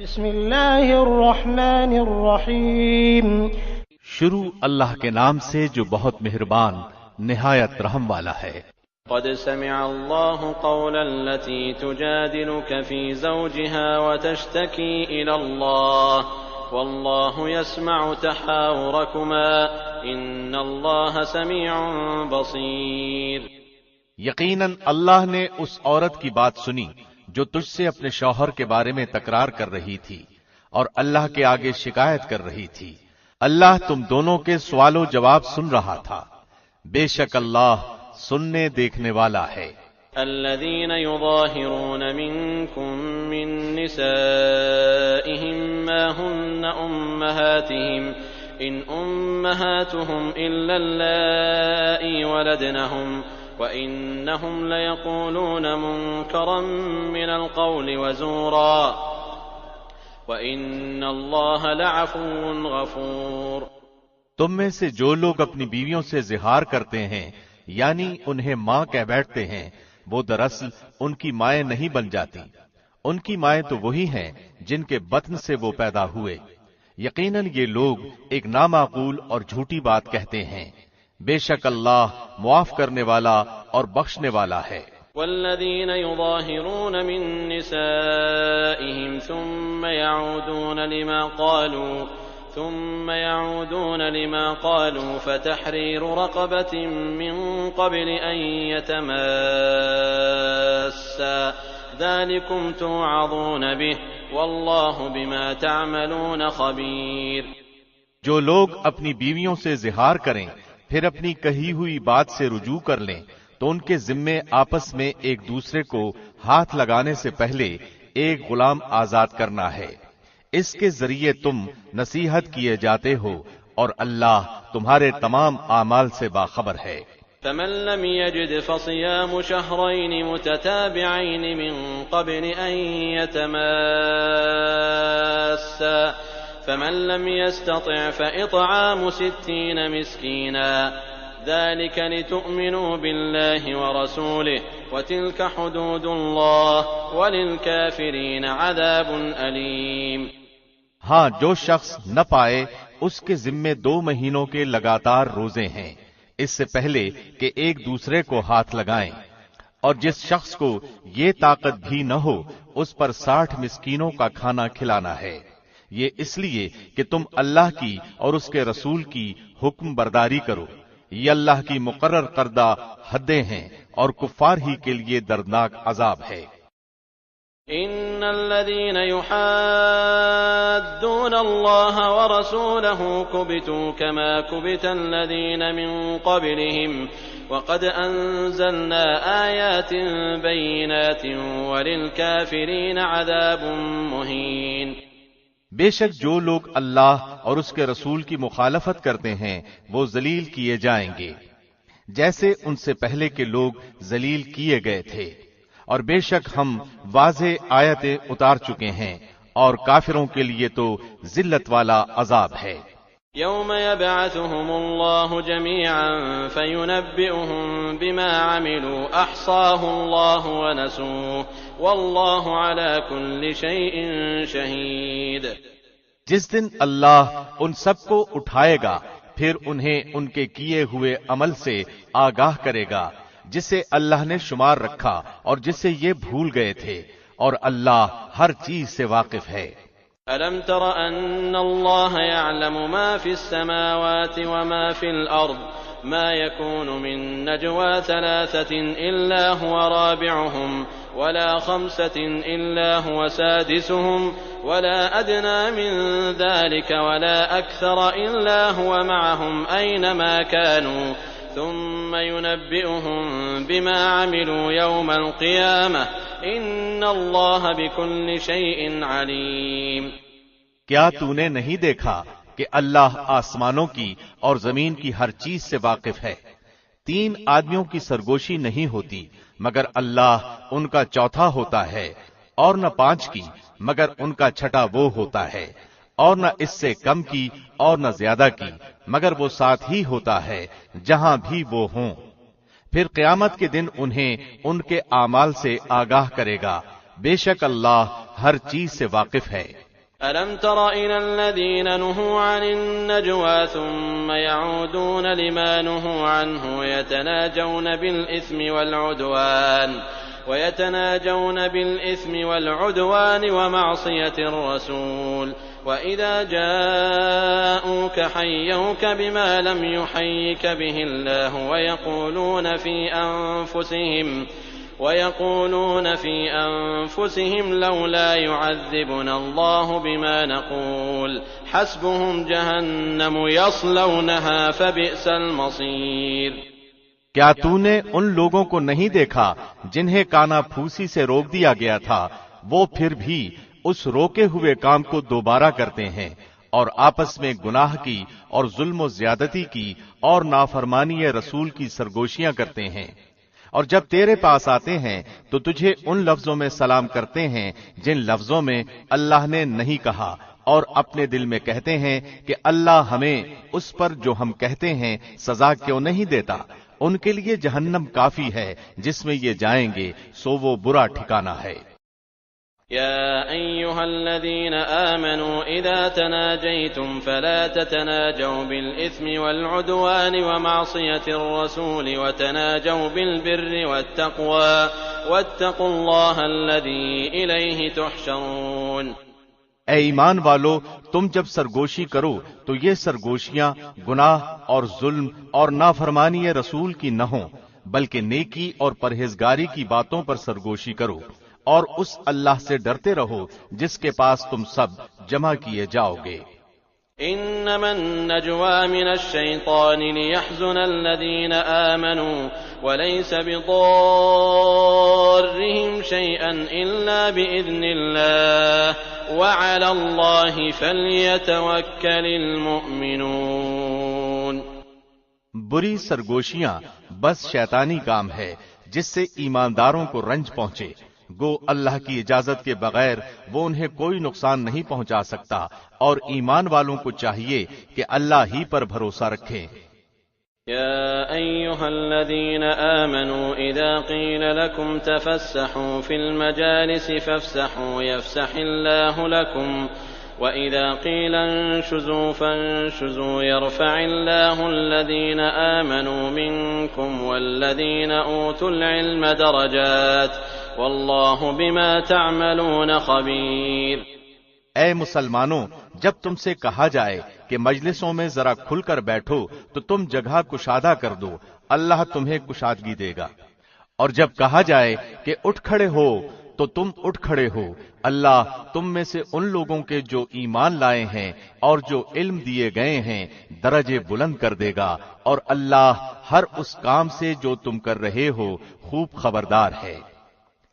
بسم اللہ الرحمن الرحیم۔ شروع اللہ کے نام سے جو بہت مہربان نہایت رحم والا ہے۔ قد سمع الله قول التي تجادلك في زوجها وتشتكي إلى الله والله يسمع تحاوركما إن الله سميع بصير۔ یقیناً اللہ نے اس عورت کی بات سنی جو تجھ سے اپنے شوہر کے بارے میں تکرار کر رہی تھی اور اللہ کے آگے شکایت کر رہی تھی۔ اللہ تم دونوں کے سوال و جواب سن رہا تھا، بے شک اللہ سننے دیکھنے والا ہے۔ الذين يظاهرون منكم من نسائهم ما هن أمهاتهم إن أمهاتهم إلا اللائي ولدنهم وَإِنَّهُمْ لَيَقُولُونَ مُنكَرًا مِّنَ الْقَوْلِ وَزُورًا وَإِنَّ اللَّهَ لَعَفُوٌّ غَفُورٌ۔ تم میں سے جو لوگ اپنی بیویوں سے زہار کرتے ہیں یعنی انہیں ماں کہہ بیٹھتے ہیں، وہ دراصل ان کی مائیں نہیں بن جاتی، ان کی مائیں تو وہی ہیں جن کے بطن سے وہ پیدا ہوئے۔ یقیناً یہ لوگ ایک نامعقول اور جھوٹی بات کہتے ہیں، بے شک اللہ معاف کرنے والا اور بخشنے والا ہے۔ والذین یظاہرون من نسائهم ثم يعودون لما قالوا فتحرير رقبة من قبل أن يتماسا ذلكم توعظون به والله بما تعملون خبير۔ جو لوگ اپنی بیویوں سے زہار کریں پھر اپنی کہی ہوئی بات سے رجوع کر لیں تو ان کے ذمے آپس میں ایک دوسرے کو ہاتھ لگانے سے پہلے ایک غلام آزاد کرنا ہے، اس کے ذریعے تم نصیحت کیے جاتے ہو اور اللہ تمہارے تمام اعمال سے باخبر ہے۔ فمن لم يجد فصيام شهرين متتابعين من قبل أن يتماسا فمن لم يستطع فإطعام 60 مسكينا ذلك لتؤمنوا بالله ورسوله وتلك حدود الله وللكافرين عذاب أليم۔ ہاں، جو شخص نہ پائے اس کے ذمے 2 مہینوں کے لگاتار روزے ہیں اس سے پہلے کہ ایک دوسرے کو ہاتھ لگائیں، اور جس شخص کو یہ طاقت بھی نہ ہو اس پر 60 مسکینوں کا کھانا کھلانا ہے، یہ اس لیے کہ تم اللہ کی اور اس کے رسول کی حکم برداری کرو، یہ اللہ کی مقرر کردہ حدیں ہیں اور کفار ہی کے لیے دردناک عذاب ہے۔ ان الذين يحادون الله ورسوله كبتوا كما كبت الذين من قبلهم وقد انزلنا آيات بينات وللكافرين عذاب مهين۔ بے شک جو لوگ اللہ اور اس کے رسول کی مخالفت کرتے ہیں وہ ذلیل کیے جائیں گے جیسے ان سے پہلے کے لوگ ذلیل کیے گئے تھے، اور بے شک ہم واضح آیتیں اتار چکے ہیں اور کافروں کے لیے تو ذلت والا عذاب ہے۔ یوم یبعثهم اللہ جميعا فینبئهم بما عملوا احصاه اللہ ونسوه واللہ علی کل شیء شہید۔ جس دن اللہ ان سب کو اٹھائے گا پھر انہیں ان کے کیے ہوئے عمل سے آگاہ کرے گا جسے اللہ نے شمار رکھا اور جسے یہ بھول گئے تھے، اور اللہ ہر چیز سے واقف ہے۔ ألم تر أن الله يعلم ما في السماوات وما في الأرض ما يكون من نجوى 3 إلا هو رابعهم ولا 5 إلا هو سادسهم ولا أدنى من ذلك ولا أكثر إلا هو معهم أينما كانوا ثم ينبئهم بما عملوا يوم القيامة إن الله بكل شيء عليم۔ کیا تو نے نہیں دیکھا کہ اللہ آسمانوں کی اور زمین کی ہر چیز سے واقف ہے؟ 3 آدمیوں کی سرگوشی نہیں ہوتی مگر اللہ ان کا چوتھا ہوتا ہے، اور نہ 5 کی مگر ان کا چھٹا وہ ہوتا ہے، اور نہ اس سے کم کی اور نہ زیادہ کی مگر وہ ساتھ ہی ہوتا ہے جہاں بھی وہ ہوں۔ پھر قیامت کے دن انہیں ان کے اعمال سے آگاہ کرے گا، بے شک اللہ ہر چیز سے واقف ہے۔ ألم تر إلى الذين نهوا عن النجوى ثم يعودون لما نهوا عنه ويتناجون بالإثم والعدوان ومعصية الرسول وإذا جاءوك حيوك بما لم يحيك به الله ويقولون في أنفسهم لولا يعذبنا الله بما نقول حسبهم جهنم يصلونها فبئس المصير۔ کیا تو نے ان لوگوں کو نہیں دیکھا جنہیں کانا پھوسی سے روک دیا گیا تھا، وہ پھر بھی اس روکے ہوئے کام کو دوبارہ کرتے ہیں اور آپس میں گناہ کی اور ظلم و زیادتی کی اور نافرمانی رسول کی سرگوشیاں کرتے ہیں، اور جب تیرے پاس آتے ہیں تو تجھے ان لفظوں میں سلام کرتے ہیں جن لفظوں میں اللہ نے نہیں کہا، اور اپنے دل میں کہتے ہیں کہ اللہ ہمیں اس پر جو ہم کہتے ہیں سزا کیوں نہیں دیتا۔ ان کے لیے جہنم کافی ہے جس میں یہ جائیں گے، سو وہ برا ٹھکانہ ہے۔ يا أيها الذين آمنوا إذا تناجيتم فلا تتناجوا بالإثم والعدوان ومعصية الرسول وتناجوا بالبر والتقوى واتقوا الله الذي إليه تحشرون۔ اے ایمان والو، تم جب سرگوشی کرو تو یہ سرگوشیاں گناہ اور ظلم اور نافرمانی رسول کی نہ ہوں، بلکہ نیکی اور پرہیزگاری کی باتوں پر سرگوشی کرو، اور اس اللہ سے ڈرتے رہو جس کے پاس تم سب جمع کیے جاؤ گے۔ انما النجوى من الشيطان ليحزن الذين آمنوا وليس بضارهم شيئا إلا بإذن الله وعلى الله فليتوكل المؤمنون۔ بری سرگوشیاں بس شیطانی کام ہے جس سے ایمانداروں کو رنج پہنچے، گو اللہ کی اجازت کے بغیر وہ انہیں کوئی نقصان نہیں پہنچا سکتا، اور ایمان والوں کو چاہیے کہ اللہ ہی پر بھروسہ رکھیں۔ يا أيها الذين آمنوا إذا قيل لكم تفسحوا في المجالس فافسحوا يفسح الله لكم وإذا قيل انشزوا فانشزوا يرفع الله الذين آمنوا منكم والذين أوتوا العلم درجات والله بما تعملون خبير۔ اے مسلمانوں، جب تم سے کہا جائے کہ مجلسوں میں ذرا کھل کر بیٹھو تو تم جگہ کشادہ کر دو، اللہ تمہیں کشادگی دے گا، اور جب کہا جائے کہ اٹھ کھڑے ہو تو تم اٹھ کھڑے ہو، اللہ تم میں سے ان لوگوں کے جو ایمان لائے ہیں اور جو علم دیے گئے ہیں درجے بلند کر دے گا، اور اللہ ہر اس کام سے جو تم کر رہے ہو خوب خبردار ہے۔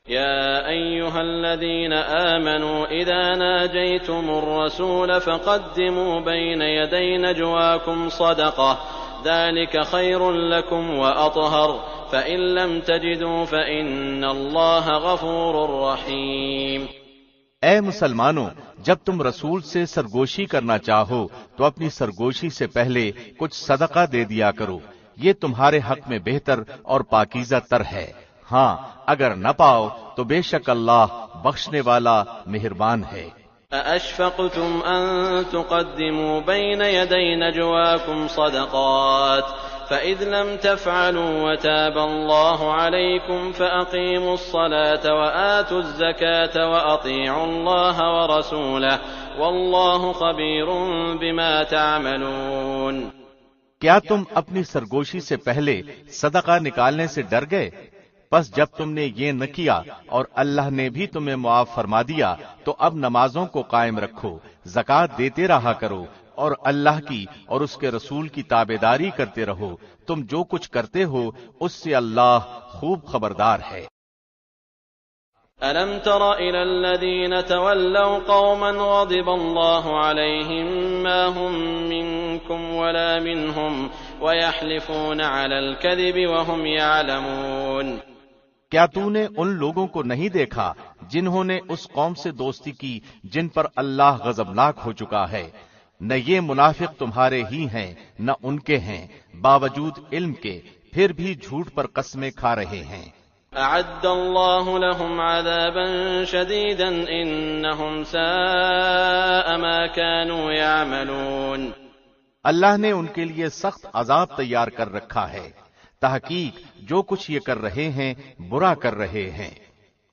يا أيها الذين آمنوا إذا ناجيتم الرسول فقدموا بين يدي نجواكم صدقة ذلك خير لكم وأطهر فإن لم تجدوا فإن الله غفور رحيم۔ اے مسلمانوں، جب تم رسول سے سرگوشی کرنا چاہو تو اپنی سرگوشی سے پہلے کچھ صدقہ دے دیا کرو، یہ تمہارے حق میں بہتر اور پاکیزہ تر ہے، ہاں اگر نہ پاؤ تو بے شک اللہ بخشنے والا مہربان ہے۔ أَأَشْفَقْتُمْ أَن تُقَدِّمُوا بَيْنَ يَدَيْ نَجْوَاكُمْ صَدَقَاتٍ فَإِذْ لَمْ تَفْعَلُوا وَتَابَ اللَّهُ عَلَيْكُمْ فَأَقِيمُوا الصَّلَاةَ وَآتُوا الزَّكَاةَ وَأَطِيعُوا اللَّهَ وَرَسُولَهُ وَاللَّهُ خَبِيرٌ بِمَا تَعْمَلُونَ۔ کیا تم اپنی سرگوشی سے پہلے صدقہ نکالنے سے ڈر گئے؟ پس جب تم نے یہ نہ کیا اور اللہ نے بھی تمہیں معاف فرما دیا تو اب نمازوں کو قائم رکھو، زکوٰۃ دیتے رہا کرو، اور اللہ کی اور اس کے رسول کی تابعداری کرتے رہو، تم جو کچھ کرتے ہو اس سے اللہ خوب خبردار ہے۔ أَلَمْ تَرَ إِلَى الَّذِينَ تَوَلَّوْا قَوْمًا غَضِبَ اللَّهُ عَلَيْهِمْ مَا هُمْ مِنكُمْ وَلَا مِنْهُمْ وَيَحْلِفُونَ عَلَى الْكَذِبِ وَهُمْ يَعْلَمُونَ۔ کیا تو نے ان لوگوں کو نہیں دیکھا جنہوں نے اس قوم سے دوستی کی جن پر اللہ غضبناک ہو چکا ہے؟ نہ یہ منافق تمہارے ہی ہیں نہ ان کے ہیں، باوجود علم کے پھر بھی جھوٹ پر قسمیں کھا رہے ہیں۔ أعد الله لهم عذابا شديدا إنهم ساء ما كانوا يعملون. اللہ نے ان کے لیے سخت عذاب تیار کر رکھا ہے، تحقیق جو کچھ یہ کر رہے ہیں برا کر رہے ہیں.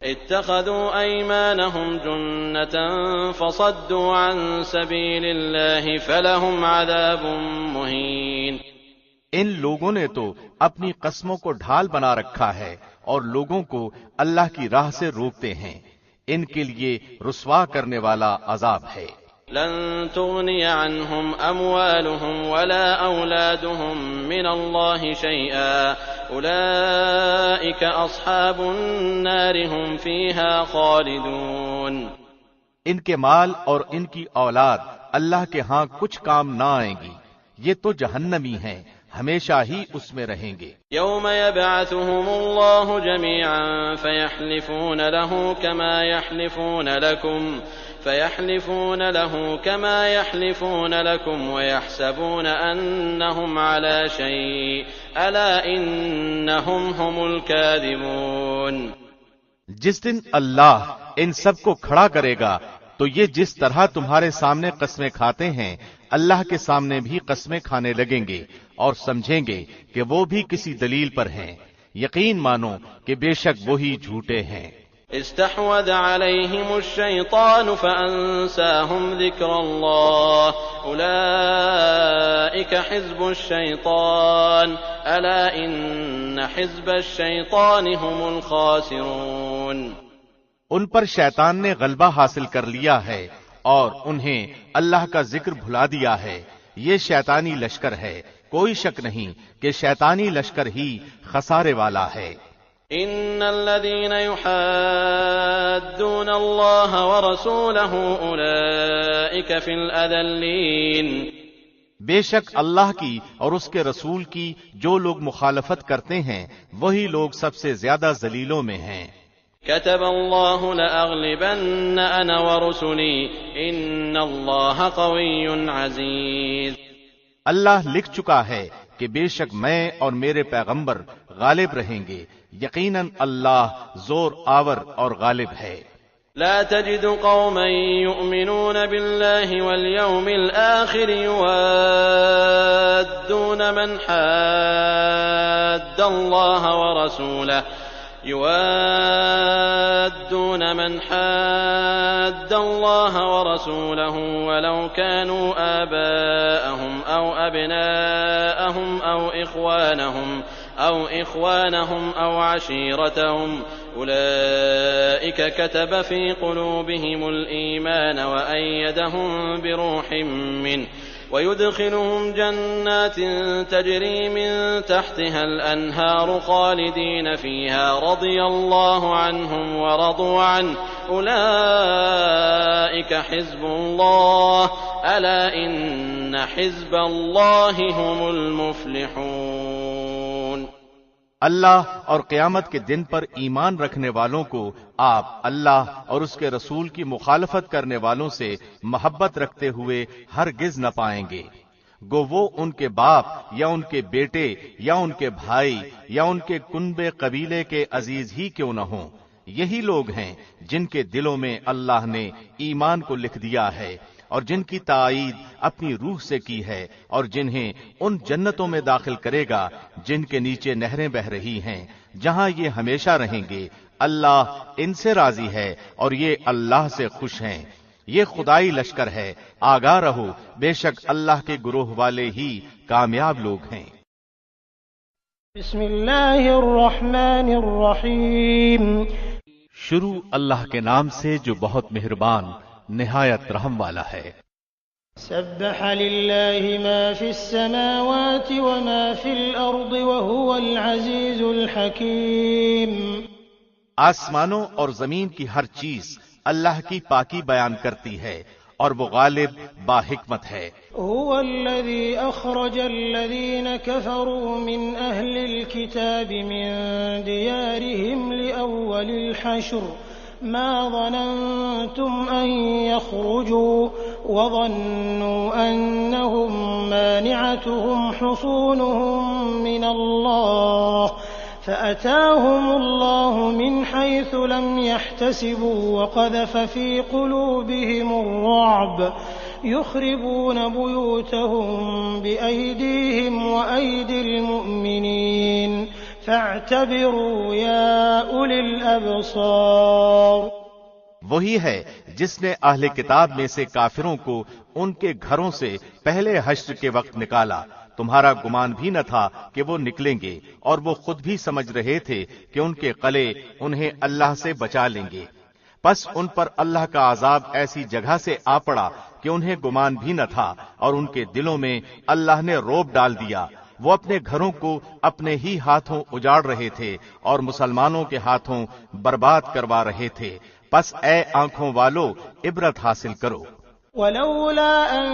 اتخذوا أيمانهم جنة فصدوا عن سبيل الله فلهم عذاب مهين. ان لوگوں نے تو اپنی قسموں کو ڈھال بنا رکھا ہے اور لوگوں کو اللہ کی راہ سے روکتے ہیں، ان کے لیے رسوا کرنے والا عذاب ہے. لن تغني عنهم أموالهم ولا أولادهم من الله شيئا أولئك أصحاب النار هم فيها خالدون. ان کے مال اور ان کی اولاد اللہ کے ہاں کچھ کام نہ آئیں گی، یہ تو جہنمی ہیں، ہمیشہ ہی اس میں رہیں گے. يوم يبعثهم الله جميعا فيحلفون له كما يحلفون لكم ويحسبون أنهم على شيء ألا إنهم هم الكاذبون. جس دن اللہ ان سب کو کھڑا کرے گا تو یہ جس طرح تمہارے سامنے قسمیں کھاتے ہیں اللہ کے سامنے بھی قسمیں کھانے لگیں گے اور سمجھیں گے کہ وہ بھی کسی دلیل پر ہیں. یقین مانو کہ بے شک وہی جھوٹے ہیں. استحوذ عليهم الشيطان فأنساهم ذكر الله أولئك حزب الشيطان ألا إن حزب الشيطان هم الخاسرون. ان پر شیطان نے غلبہ حاصل کر لیا ہے اور انہیں اللہ کا ذکر بھلا دیا ہے. یہ شیطانی لشکر ہے، کوئی شک نہیں کہ شیطانی لشکر ہی خسارے والا ہے. ان الذين يحادون الله ورسوله اولئك في الاذلين. بے شک اللہ کی اور اس کے رسول کی جو لوگ مخالفت کرتے ہیں وہی لوگ سب سے زیادہ ذلیلوں میں ہیں. كتب الله لأغلبن أنا ورسلي إن الله قوي عزيز. اللہ لکھ چکا ہے کہ بے شک میں اور میرے پیغمبر غالب رہیں گے، یقیناً اللہ زور آور اور غالب ہے. لا تجد قوما يؤمنون بالله واليوم الآخر يوادون من حاد الله ورسوله ولو كانوا آباءهم أو أبناءهم أو إخوانهم أو عشيرتهم أولئك كتب في قلوبهم الإيمان وأيدهم بروح منه ويدخلهم جنات تجري من تحتها الأنهار خالدين فيها رضي الله عنهم ورضوا عنه أولئك حزب الله ألا إن حزب الله هم المفلحون. اللہ اور قیامت کے دن پر ایمان رکھنے والوں کو آپ اللہ اور اس کے رسول کی مخالفت کرنے والوں سے محبت رکھتے ہوئے ہرگز نہ پائیں گے، گو وہ ان کے باپ یا ان کے بیٹے یا ان کے بھائی یا ان کے کنبے قبیلے کے عزیز ہی کیوں نہ ہوں. یہی لوگ ہیں جن کے دلوں میں اللہ نے ایمان کو لکھ دیا ہے اور جن کی تائید اپنی روح سے کی ہے اور جنہیں ان جنتوں میں داخل کرے گا جن کے نیچے نہریں بہ رہی ہیں، جہاں یہ ہمیشہ رہیں گے. اللہ ان سے راضی ہے اور یہ اللہ سے خوش ہیں. یہ خدائی لشکر ہے، آگاہ رہو، بے شک اللہ کے گروہ والے ہی کامیاب لوگ ہیں. بسم اللہ الرحمن الرحیم. شروع اللہ کے نام سے جو بہت مہربان نہایت رحم والا ہے. سبح للہ ما فی السماوات وما فی الارض وهو العزیز الحکیم. آسمانوں اور زمین کی ہر چیز اللہ کی پاکی بیان کرتی ہے اور وہ غالب با حکمت ہے. هو الذي اخرج الذين كفروا من اهل الكتاب من ديارهم لأول الحشر ما ظننتم أن يخرجوا وظنوا أنهم مانعتهم حصونهم من الله فأتاهم الله من حيث لم يحتسبوا وقذف في قلوبهم الرعب يخربون بيوتهم بأيديهم وأيدي المؤمنين فاعتبروا يا أولي الأبصار۔ وہی ہے جس نے اہل کتاب میں سے کافروں کو ان کے گھروں سے پہلے حشر کے وقت نکالا۔ تمہارا گمان بھی نہ تھا کہ وہ نکلیں گے، اور وہ خود بھی سمجھ رہے تھے کہ ان کے قلعے انہیں اللہ سے بچا لیں گے۔ پس ان پر اللہ کا عذاب ایسی جگہ سے آ پڑا کہ انہیں گمان بھی نہ تھا، اور ان کے دلوں میں اللہ نے رعب ڈال دیا۔ وہ اپنے گھروں کو اپنے ہی ہاتھوں اجاڑ رہے تھے اور مسلمانوں کے ہاتھوں برباد کروا رہے تھے۔ پس اے آنکھوں والو عبرت حاصل کرو۔ ولولا أن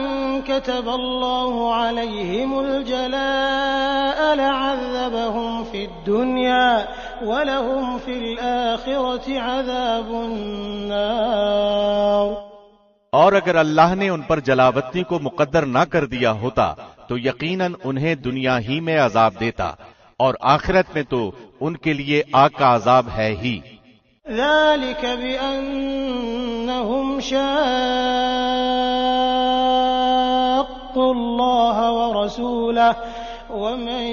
كتب الله عليهم الجلاء لعذبهم في الدنيا ولهم في الآخرة عذاب النار۔ اور اگر اللہ نے ان پر جلاوطنی کو مقدر نہ کر دیا ہوتا تو یقیناً انہیں دنیا ہی میں عذاب دیتا، اور آخرت میں تو ان کے لیے آگ کا عذاب ہے ہی۔ ذلك بأنهم شاقوا الله ورسوله ومن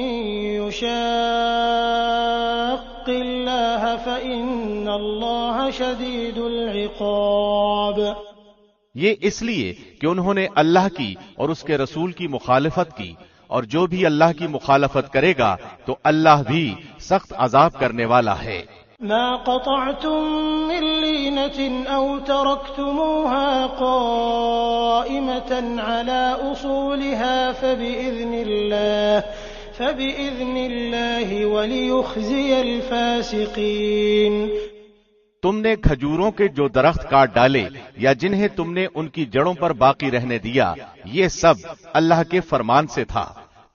يشاق الله فإن الله شديد العقاب۔ یہ اس لیے کہ انہوں نے اللہ کی اور اس کے رسول کی مخالفت کی، اور جو بھی اللہ کی مخالفت کرے گا تو اللہ بھی سخت عذاب کرنے والا ہے۔ ما قطعتم من لينة أو تركتموها قائمة على أصولها فبإذن الله وليخزي الفاسقين۔ تم نے کھجوروں کے جو درخت کاٹ ڈالے یا جنہیں تم نے ان کی جڑوں پر باقی رہنے دیا، یہ سب اللہ کے فرمان سے تھا،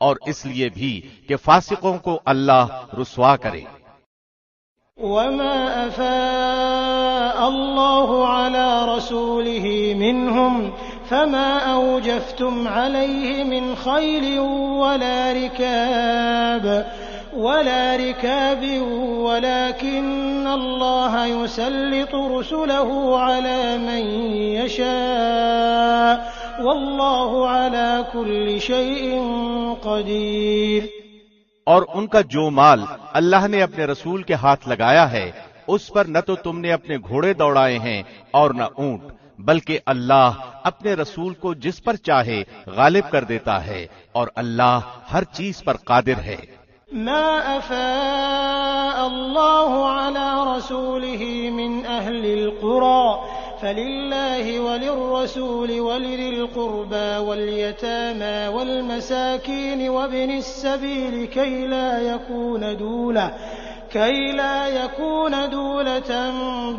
اور اس لیے بھی کہ فاسقوں کو اللہ رسوا کرے۔ وما أفاء الله على رسوله منهم فما أوجفتم عليه من خيل ولا ركاب ولكن الله يسلط رسله على من يشاء والله على كل شيء قدير۔ اور ان کا جو مال اللہ نے اپنے رسول کے ہاتھ لگایا ہے اس پر نہ تو تم نے اپنے گھوڑے دوڑائے ہیں اور نہ اونٹ، بلکہ اللہ اپنے رسول کو جس پر چاہے غالب کر دیتا ہے، اور اللہ ہر چیز پر قادر ہے۔ ما أفاء الله على رسوله من أهل القرى فلله وللرسول ولذي القربى واليتامى والمساكين وابن السبيل كي لا يكون دولة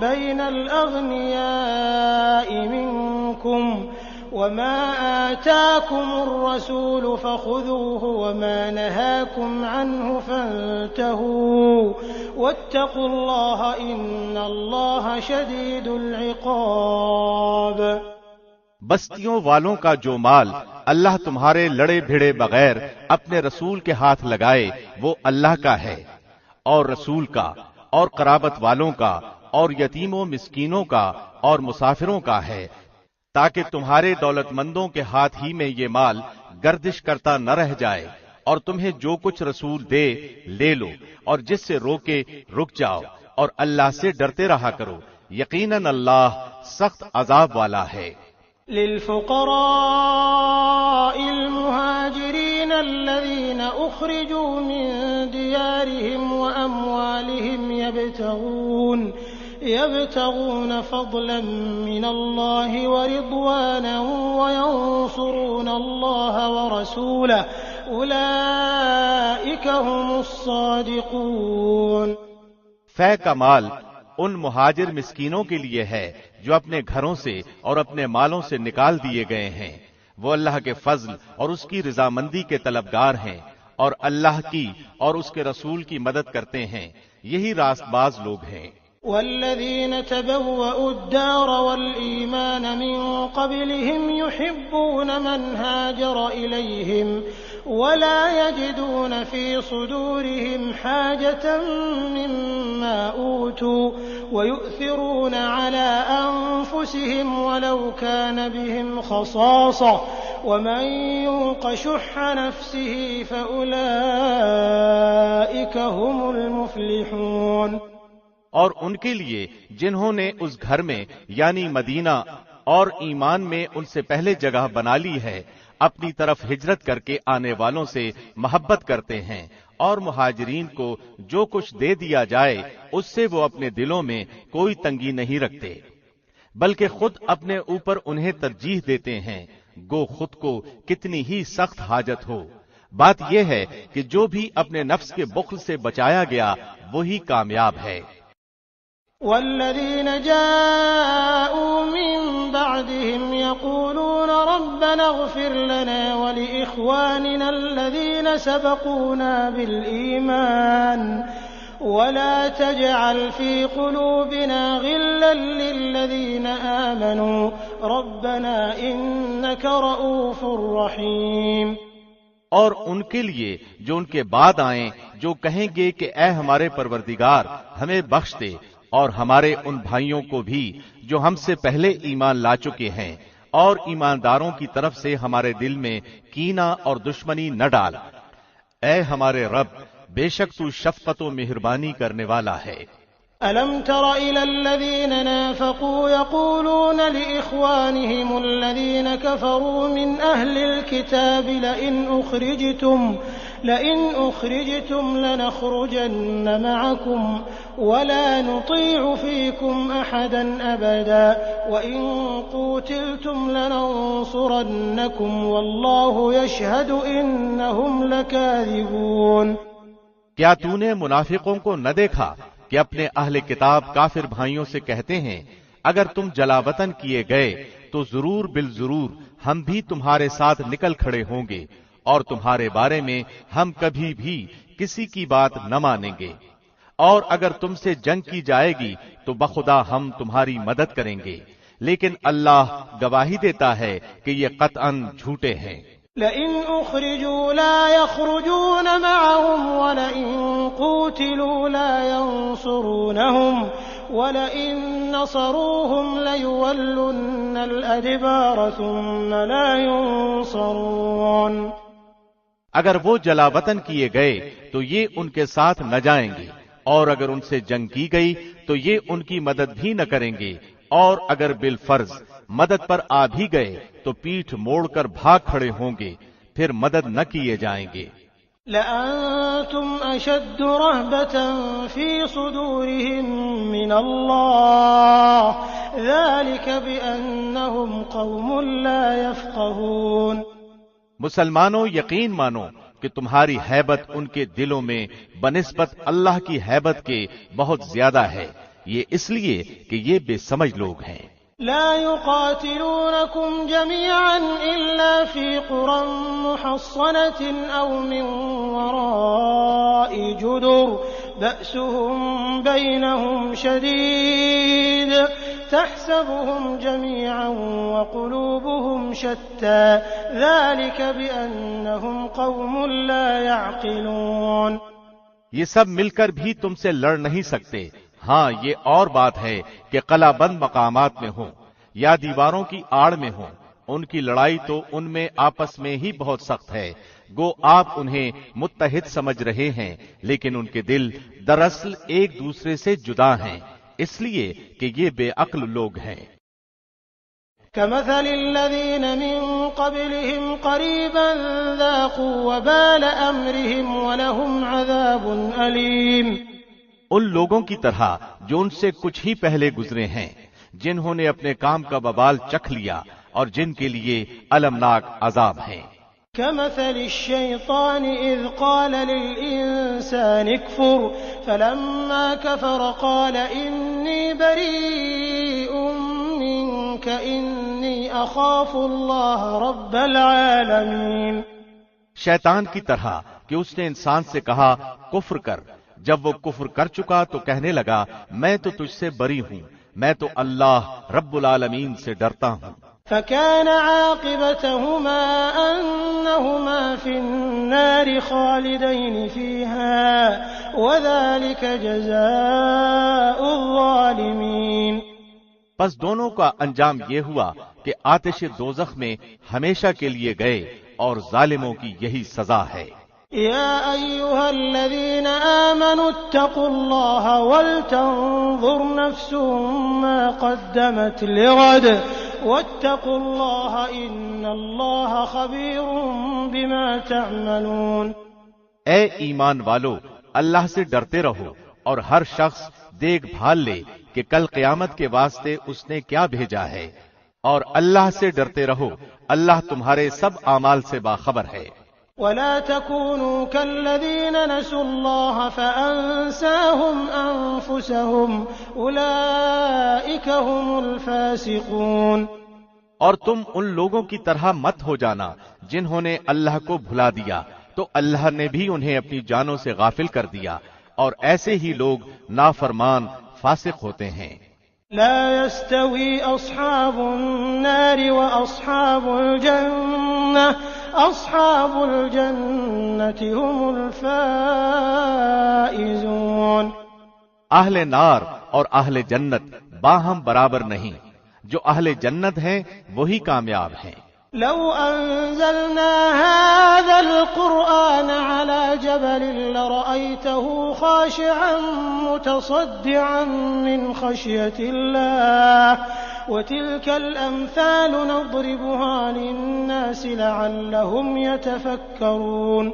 بين الأغنياء منكم وما آتاكم الرسول فخذوه وما نهاكم عنه فانتهوا واتقوا الله إن الله شديد العقاب۔ بستیوں والوں کا جو مال اللہ تمہارے لڑے بھیڑے بغیر اپنے رسول کے ہاتھ لگائے وہ اللہ کا ہے، اور رسول کا، اور قرابت والوں کا، اور یتیموں مسکینوں کا، اور مسافروں کا ہے، تاکہ تمہارے دولت مندوں کے ہاتھ ہی میں یہ مال گردش کرتا نہ رہ جائے، اور تمہیں جو کچھ رسول دے لے لو، اور جس سے روکے رک جاؤ، اور اللہ سے ڈرتے رہا کرو، یقیناً اللہ سخت عذاب والا ہے۔ للفقراء المهاجرين الذين أخرجوا من ديارهم وأموالهم يبتغون فضلا من الله ورضوانا وينصرون الله ورسوله أولئك هم الصادقون۔ فے کا مال ان مہاجر مسکینوں کے لیے ہے جو اپنے گھروں سے اور اپنے مالوں سے نکال دیے گئے ہیں، وہ اللہ کے فضل اور اس کی رضامندی کے طلبگار ہیں، اور اللہ کی اور اس کے رسول کی مدد کرتے ہیں، یہی راست باز لوگ ہیں۔ والذين تبوأوا الدار والإيمان من قبلهم يحبون من هاجر إليهم ولا يجدون في صدورهم حاجة مما أوتوا ويؤثرون على أنفسهم ولو كان بهم خصاصة ومن يوق شح نفسه فأولئك هم المفلحون۔ اور ان کے لیے جنہوں نے اس گھر میں یعنی مدینہ اور ایمان میں ان سے پہلے جگہ بنا لی ہے، اپنی طرف ہجرت کر کے آنے والوں سے محبت کرتے ہیں، اور مہاجرین کو جو کچھ دے دیا جائے اس سے وہ اپنے دلوں میں کوئی تنگی نہیں رکھتے، بلکہ خود اپنے اوپر انہیں ترجیح دیتے ہیں، گو خود کو کتنی ہی سخت حاجت ہو۔ بات یہ ہے کہ جو بھی اپنے نفس کے بخل سے بچایا گیا وہی کامیاب ہے۔ والذين جاءوا من بعدهم يقولون ربنا اغفر لنا ولإخواننا الذين سبقونا بالإيمان ولا تجعل في قلوبنا غلا للذين آمنوا ربنا إنك رؤوف رحيم۔ اور ان کے لیے جو ان کے بعد آئیں، جو کہیں گے کہ اے ہمارے پروردگار ہمیں بخش دے، اور ہمارے ان بھائیوں کو بھی جو ہم سے پہلے ایمان لا چکے ہیں، اور ایمانداروں کی طرف سے ہمارے دل میں کینہ اور دشمنی نہ ڈال، اے ہمارے رب بے شک تو شفقت و مہربانی کرنے والا ہے۔ أَلَمْ تَرَ إِلَى الَّذِينَ نَافَقُوا يَقُولُونَ لِإِخْوَانِهِمُ الَّذِينَ كَفَرُوا مِنْ أَهْلِ الْكِتَابِ لَئِنْ أُخْرِجْتُمْ لَنَخْرُجَنَّ مَعَكُمْ وَلَا نُطِيعُ فِيكُمْ أَحَدًا أَبَدًا وَإِنْ قُوتِلْتُمْ لَنَنْصُرَنَّكُمْ وَاللَّهُ يَشْهَدُ إِنَّهُمْ لَكَاذِبُونَ۔ کیا تو نے منافقوں کو نہ دیکھا کہ اپنے اہل کتاب کافر بھائیوں سے کہتے ہیں اگر تم جلا وطن کیے گئے تو ضرور بالضرور ہم بھی تمہارے ساتھ نکل کھڑے ہوں گے، اور تمہارے بارے میں ہم کبھی بھی کسی کی بات نہ مانیں گے، اور اگر تم سے جنگ کی جائے گی تو بخدا ہم تمہاری مدد کریں گے، لیکن اللہ گواہی دیتا ہے کہ یہ قطعاً جھوٹے ہیں۔ لئن أخرجوا لا يخرجون معهم ولئن قوتلوا لا ينصرونهم ولئن نصروهم ليولن الأدبار ثم لا ينصرون۔ اگر وہ جلا وطن کیے گئے تو یہ ان کے ساتھ نہ جائیں گے، اور اگر ان سے جنگ کی گئی تو یہ ان کی مدد بھی نہ کریں گے، اور اگر بالفرض مدد پر آ بھی گئے تو پیٹھ موڑ کر بھاگ کھڑے ہوں گے، پھر مدد نہ کیے جائیں گے۔ لأنتم أشد رهبة في صدورهم من الله ذلك بأنهم قوم لا يفقهون۔ مسلمانوں یقین مانو کہ تمہاری ہیبت ان کے دلوں میں بنسبت اللہ کی ہیبت کے بہت زیادہ ہے، یہ اس لیے کہ یہ بے سمجھ لوگ ہیں۔ لا يقاتلونكم جميعا إلا في قرى محصنة أو من وراء جدر بأسهم بينهم شديد تحسبهم جميعا وقلوبهم شتى ذلك بأنهم قوم لا يعقلون۔ یہ سب مل کر بھی تم سے لڑ نہیں سکتے، ہاں یہ اور بات ہے کہ قلعہ بند مقامات میں ہوں یا دیواروں کی آڑ میں ہوں، ان کی لڑائی تو ان میں آپس میں ہی بہت سخت ہے، گو آپ انہیں متحد سمجھ رہے ہیں لیکن ان کے دل دراصل ایک دوسرے سے جدا ہیں، اس لیے کہ یہ بے عقل لوگ ہیں۔ كمثل الذين من قبلهم قريبا ذاقوا وبال أمرهم ولهم عذاب أليم۔ ان لوگوں کی طرح جو ان سے کچھ ہی پہلے گزرے ہیں، جنہوں نے اپنے کام کا وبال چکھ لیا اور جن کے لیے المناک عذاب ہیں۔ كمثل الشيطان إذ قال للإنسان اكفر فلما كفر قال إني بريء منك إني أخاف الله رب العالمين۔ شیطان کی طرح کہ اس نے انسان سے کہا کفر کر، جب وہ کفر کر چکا تو کہنے لگا میں تو تجھ سے بری ہوں، میں تو اللہ رب العالمین سے ڈرتا ہوں۔ فكان عاقبتهما أنهما في النار خالدين فيها وذلك جزاء الظالمين۔ پس دونوں کا انجام یہ ہوا کہ آتش دوزخ میں ہمیشہ کے لیے گئے، اور ظالموں کی یہی سزا ہے۔ يا أيها الذين آمنوا اتقوا الله ولتنظر نفس ما قدمت لغد واتقوا الله إن الله خبير بما تعملون۔ اے ایمان والو، اللہ سے ڈرتے رہو اور ہر شخص دیکھ بھال لے کہ کل قیامت کے واسطے اس نے کیا بھیجا ہے، اور اللہ سے ڈرتے رہو، اللہ تمہارے سب اعمال سے باخبر ہے۔ ولا تكونوا كالذين نسوا الله فأنساهم أنفسهم أولئك هم الفاسقون۔ اور تم ان لوگوں کی طرح مت ہو جانا جنہوں نے اللہ کو بھلا دیا تو اللہ نے بھی انہیں اپنی جانوں سے غافل کر دیا، اور ایسے ہی لوگ نافرمان فاسق ہوتے ہیں۔ لا يستوي أصحاب النار وأصحاب الجنة أصحاب الجنة هم الفائزون۔ اہل نار اور اہل جنت باہم برابر نہیں، جو اہل جنت ہیں وہی کامیاب ہیں۔ لو أنزلنا هذا القرآن على جبل لرأيته خاشعا متصدعا من خشية الله وتلك الأمثال نضربها للناس لعلهم يتفكرون۔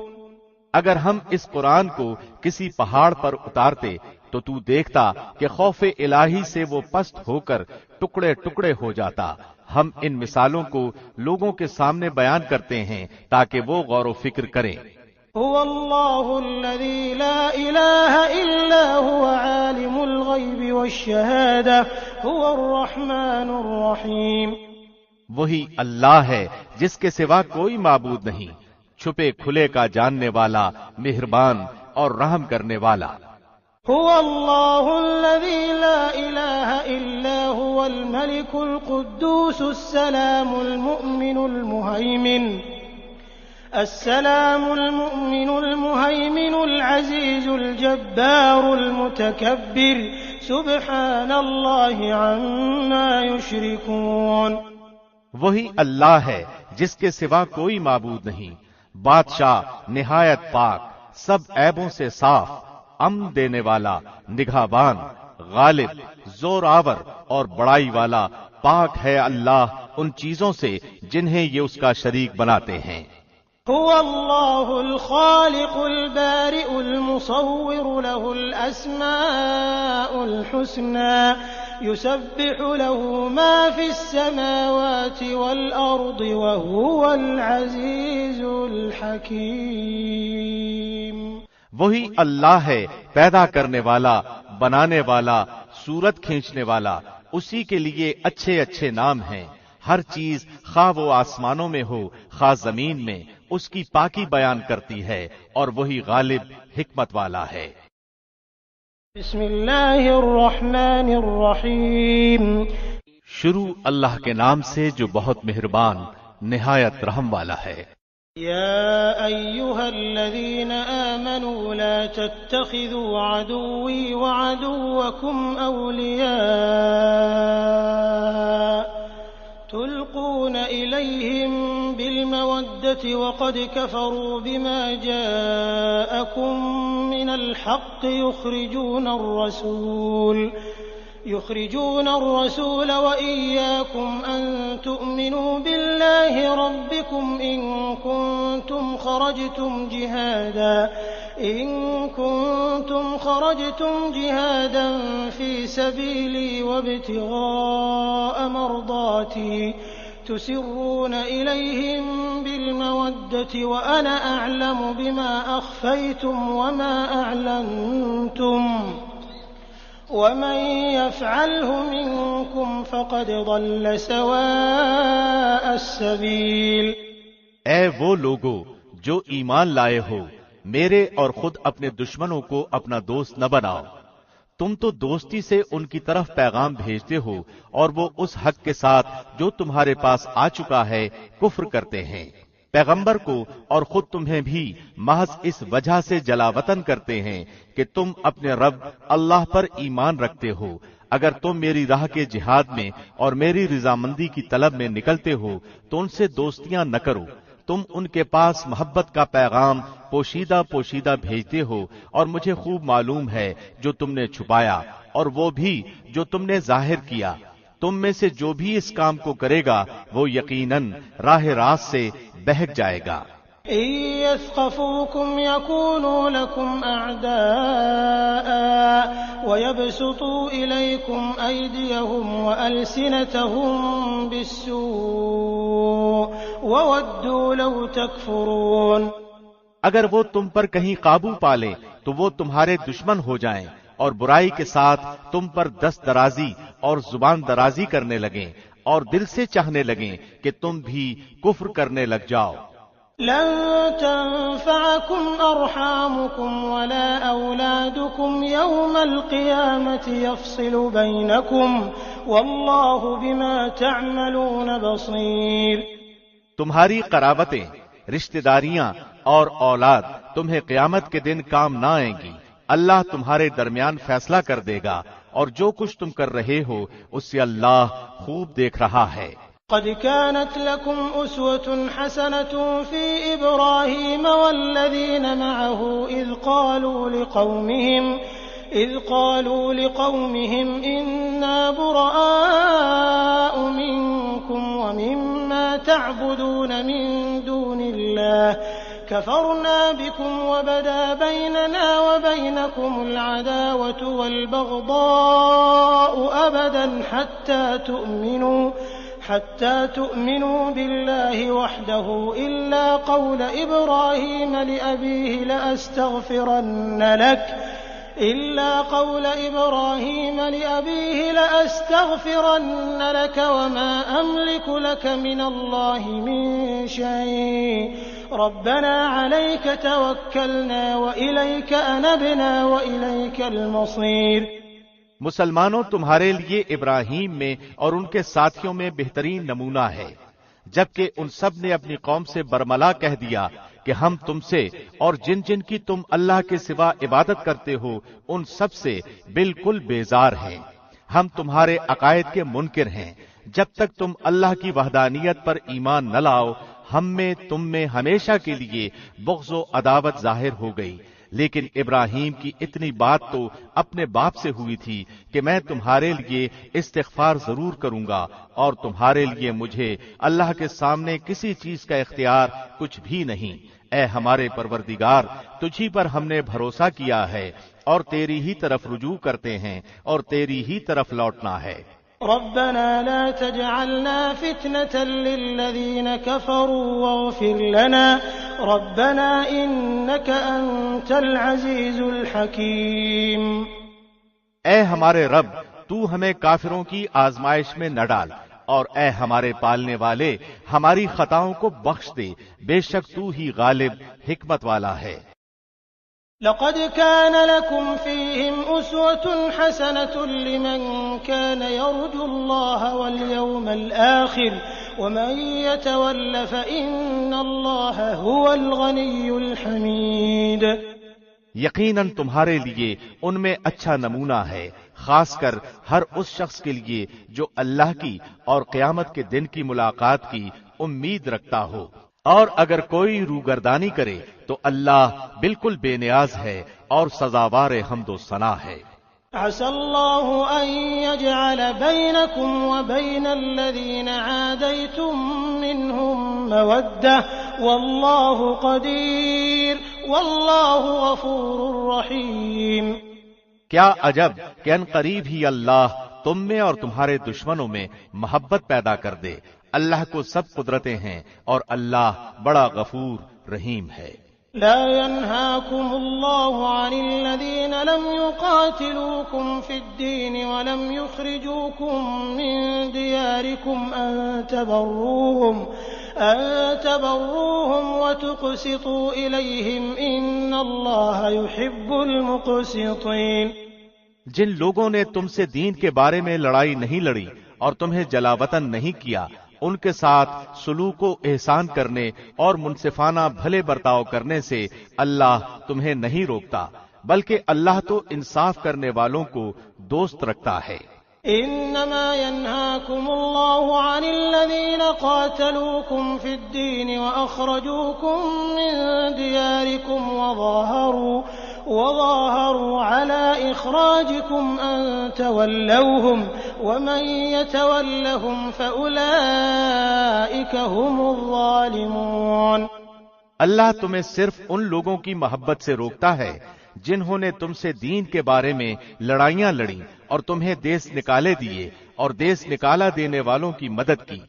اگر ہم اس قرآن کو کسی پہاڑ پر اتارتے تو تو دیکھتا کہ خوف الہی سے وہ پست ہو کر ٹکڑے ٹکڑے ہو جاتا۔ ہم ان مثالوں کو لوگوں کے سامنے بیان کرتے ہیں تاکہ وہ غور و فکر کریں۔ هو الله الذي لا إله إلا هو عالم الغيب والشهادة هو الرحمن الرحيم۔ وہی اللہ ہے جس کے سوا کوئی معبود نہیں، چھپے کھلے کا جاننے والا، مہربان اور رحم کرنے والا۔ هو الله الذي لا إله إلا هو الملك القدوس السلام المؤمن المهيمن العزيز الجبار المتكبر سبحان الله عما يشركون۔ وہی اللہ ہے جس کے سوا کوئی معبود نہیں، بادشاہ نہایت پاک، سب عیبوں سے صاف، امن دینے والا، نگہبان، غالب، زور آور اور بڑائی والا۔ پاک ہے اللہ ان چیزوں سے جنہیں یہ اس کا شریک بناتے ہیں۔ هو الله الخالق البارئ المصور له الأسماء الحسنى يسبح له ما في السماوات والأرض وهو العزيز الحكيم۔ وہی اللہ ہے پیدا کرنے والا، بنانے والا، صورت کھینچنے والا، اسی کے لیے اچھے اچھے نام ہیں۔ ہر چیز خواہ وہ آسمانوں میں ہو خواہ زمین میں اس کی پاکی بیان کرتی ہے، اور وہی غالب حکمت والا ہے۔ بسم اللہ الرحمن الرحیم۔ شروع اللہ کے نام سے جو بہت مہربان نہایت رحم والا ہے۔ يا أيها الذين آمنوا لا تتخذوا عدوي وعدوكم أولياء تلقون إليهم بالمودة وقد كفروا بما جاءكم من الحق يخرجون الرسول وإياكم أن تؤمنوا بالله ربكم إن كنتم خرجتم جهادا في سبيلي وابتغاء مرضاتي تسرون إليهم بالمودة وأنا أعلم بما أخفيتم وما أعلنتم ومن يفعله منكم فقد ضل سواء السبيل۔ اے وہ لوگو جو ایمان لائے ہو، میرے اور خود اپنے دشمنوں کو اپنا دوست نہ بناؤ۔ تم تو دوستی سے ان کی طرف پیغام بھیجتے ہو اور وہ اس حق کے ساتھ جو تمہارے پاس آ چکا ہے کفر کرتے ہیں۔ پیغمبر کو اور خود تمہیں بھی محض اس وجہ سے جلا وطن کرتے ہیں کہ تم اپنے رب اللہ پر ایمان رکھتے ہو۔ اگر تم میری راہ کے جہاد میں اور میری رضامندی کی طلب میں نکلتے ہو تو ان سے دوستیاں نہ کرو۔ تم ان کے پاس محبت کا پیغام پوشیدہ پوشیدہ بھیجتے ہو اور مجھے خوب معلوم ہے جو تم نے چھپایا اور وہ بھی جو تم نے ظاہر کیا۔ تم میں سے جو بھی اس کام کو کرے گا وہ یقیناً راہ راست سے بہک جائے گا۔ إن يثقفوكم يكونوا لكم أعداء ويبسطوا إليكم أيديهم وألسنتهم بالسوء وودوا لو تكفرون۔ اگر وہ تم پر کہیں قابو پالیں تو وہ تمہارے دشمن ہو جائیں اور برائی کے ساتھ تم پر دست درازی اور زبان درازی کرنے لگیں اور دل سے چاہنے لگیں کہ تم بھی کفر کرنے لگ جاؤ۔ لن تنفعكم أرحامكم ولا أولادكم يوم القيامة يفصل بينكم والله بما تعملون بصير۔ تمہاری قرابتیں، رشتہ داریاں اور اولاد تمہیں قیامت کے دن کام نہ آئیں گی۔ اللہ تمہارے درمیان فیصلہ کر دے گا اور جو کچھ تم کر رہے ہو اس سے اللہ خوب دیکھ رہا ہے۔ قد كانت لكم أسوة حسنة في إبراهيم والذين معه إذ قالوا لقومهم إنا براء منكم ومما تعبدون من دون الله كفرنا بكم وبدا بيننا وبينكم العداوة والبغضاء أبدا حتى تؤمنوا بالله وحده إلا قول إبراهيم لأبيه لأستغفرن لك وما أملك لك من الله من شيء ربنا عليك توكلنا وإليك أنبنا وإليك المصير۔ مسلمانوں تمہارے لیے ابراہیم میں اور ان کے ساتھیوں میں بہترین نمونہ ہے، جبکہ ان سب نے اپنی قوم سے برملا کہہ دیا کہ ہم تم سے اور جن جن کی تم اللہ کے سوا عبادت کرتے ہو ان سب سے بالکل بیزار ہیں۔ ہم تمہارے عقائد کے منکر ہیں۔ جب تک تم اللہ کی وحدانیت پر ایمان نہ لاؤ ہم میں تم میں ہمیشہ کے لیے بغض و عداوت ظاہر ہو گئی۔ لیکن ابراہیم کی اتنی بات تو اپنے باپ سے ہوئی تھی کہ میں تمہارے لیے استغفار ضرور کروں گا اور تمہارے لیے مجھے اللہ کے سامنے کسی چیز کا اختیار کچھ بھی نہیں۔ اے ہمارے پروردگار تجھی پر ہم نے بھروسہ کیا ہے اور تیری ہی طرف رجوع کرتے ہیں اور تیری ہی طرف لوٹنا ہے۔ ربنا لا تجعلنا فتنة للذين كفروا واغفر لنا ربنا إنك أنت العزيز الحكيم۔ اے ہمارے رب تو ہمیں کافروں کی آزمائش میں نہ ڈال اور اے ہمارے پالنے والے ہماری خطاؤں کو بخش دے، بے شک تو ہی غالب حکمت والا ہے۔ لقد كان لكم فيهم أسوة حسنة لمن كان يرجو الله واليوم الآخر ومن يتول فإن الله هو الغني الحميد۔ یقیناً تمہارے لیے ان میں اچھا نمونہ ہے، خاص کر ہر اس شخص کے لیے جو اللہ کی اور قیامت کے دن کی ملاقات کی امید رکھتا ہو، اور اگر کوئی روگردانی کرے تو اللہ بالکل بے نیاز ہے اور سزاوار حمد و ثنا ہے۔ عسى الله أن يجعل بينكم وبين الذين عاديتم منهم مودة والله قدير والله غفور رحيم۔ کیا عجب کہ ان قریب ہی اللہ تم میں اور تمہارے دشمنوں میں محبت پیدا کر دے۔ اللہ کو سب قدرتیں ہیں اور اللہ بڑا غفور رحیم ہے۔ لا ينهاكم الله عن الذين لم يقاتلوكم في الدين ولم يخرجوكم من دياركم أن تبروهم وتقسطوا إليهم إن الله يحب المقسطين۔ جن لوگوں نے تم سے دین کے بارے میں لڑائی نہیں لڑی اور تمہیں جلا وطن نہیں کیا، ان کے ساتھ سلوک و احسان کرنے اور منصفانہ بھلے برتاؤ کرنے سے اللہ تمہیں نہیں روکتا، بلکہ اللہ تو انصاف کرنے والوں کو دوست رکھتا ہے۔ انما ينهاكم الله عن الذين قاتلوكم في الدين واخرجوكم من دياركم وظاهروا على اخراجكم ان تولوهم ومن يتولهم فاولئك هم الظالمون۔ اللہ تمہیں صرف ان لوگوں کی محبت سے روکتا ہے جنہوں نے تم سے دین کے بارے میں لڑائیاں لڑی اور تمہیں دیس نکالے دیے اور دیس نکالا دینے والوں کی مدد کی۔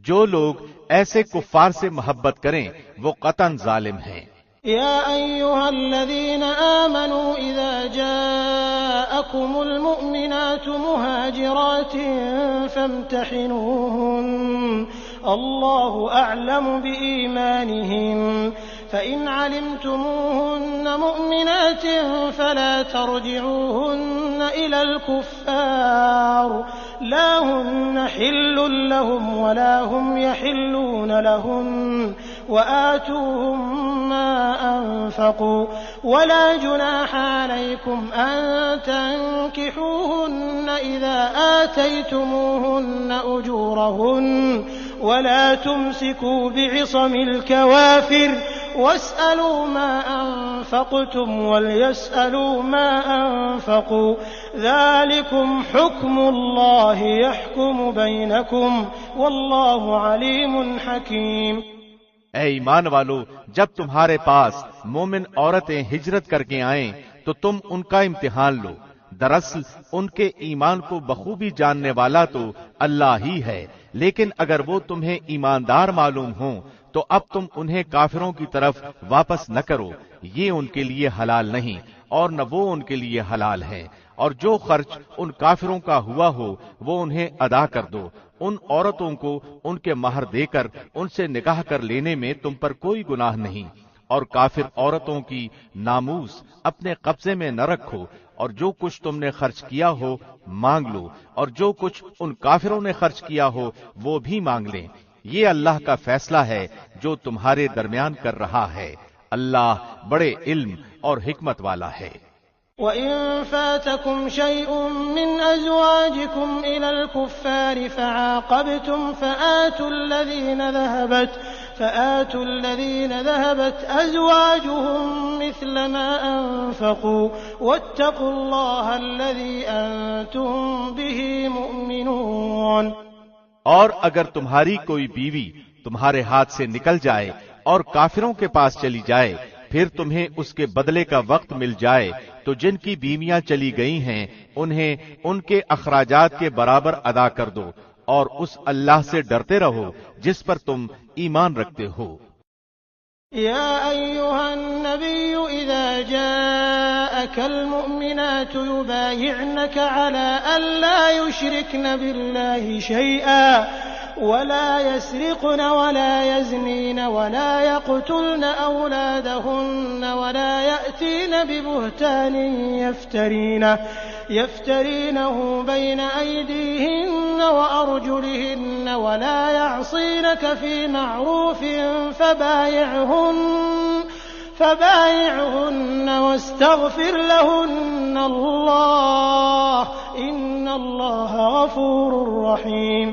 جو لوگ ایسے کفار سے محبت کریں وہ قطعاً ظالم ہیں۔ يا أيها الذين آمنوا إذا جاءكم المؤمنات مهاجرات فامتحنوهن الله أعلم بإيمانهن فإن علمتموهن مؤمنات فلا ترجعوهن إلى الكفار لا هن حل لهم ولا هم يحلون لهن وآتوهم ما أنفقوا ولا جناح عليكم أن تنكحوهن إذا آتيتموهن أجورهن ولا تمسكوا بعصم الكوافر واسألوا ما أنفقتم وليسألوا ما أنفقوا ذلكم حكم الله يحكم بينكم والله عليم حكيم۔ اے ایمان والو، جب تمہارے پاس مومن عورتیں ہجرت کر کے آئیں تو تم ان کا امتحان لو۔ دراصل ان کے ایمان کو بخوبی جاننے والا تو اللہ ہی ہے، لیکن اگر وہ تمہیں ایماندار معلوم ہوں تو اب تم انہیں کافروں کی طرف واپس نہ کرو، یہ ان کے لیے حلال نہیں اور نہ وہ ان کے لیے حلال ہے، اور جو خرچ ان کافروں کا ہوا ہو وہ انہیں ادا کر دو۔ ان عورتوں کو ان کے مہر دے کر ان سے نکاح کر لینے میں تم پر کوئی گناہ نہیں، اور کافر عورتوں کی ناموس اپنے قبضے میں نہ رکھو، اور جو کچھ تم نے خرچ کیا ہو مانگ لو، اور جو کچھ ان کافروں نے خرچ کیا ہو وہ بھی مانگ لیں۔ یہ اللہ کا فیصلہ ہے جو تمہارے درمیان کر رہا ہے، اللہ بڑے علم اور حکمت والا ہے۔ وَإِن فَاتَكُمْ شَيْءٌ مِّنْ أَزْوَاجِكُمْ إِلَى الْكُفَّارِ فَعَاقَبْتُمْ فآتوا الذين ذهبت أزواجهم مثل ما أنفقوا واتقوا الله الذي أنتم به مؤمنون۔ اور اگر تمہاری کوئی بیوی تمہارے ہاتھ سے نکل جائے اور کافروں کے پاس چلی جائے، پھر تمہیں اس کے بدلے کا وقت مل جائے تو جن کی بیویاں چلی گئی ہیں انہیں ان کے اخراجات کے برابر ادا کر دو، اور اس اللہ سے ڈرتے رہو جس پر تم ایمان رکھتے ہو۔ يا أيها النبي إذا جاءك المؤمنات يبايعنك على أن لا يشركن بالله شيئا ولا يسرقن ولا يزنين ولا يقتلن أولادهن ولا يأتين ببهتان يفترينه بين أيديهن وأرجلهن ولا يعصينك في معروف فبايعهن واستغفر لهن الله إن الله غفور رحيم۔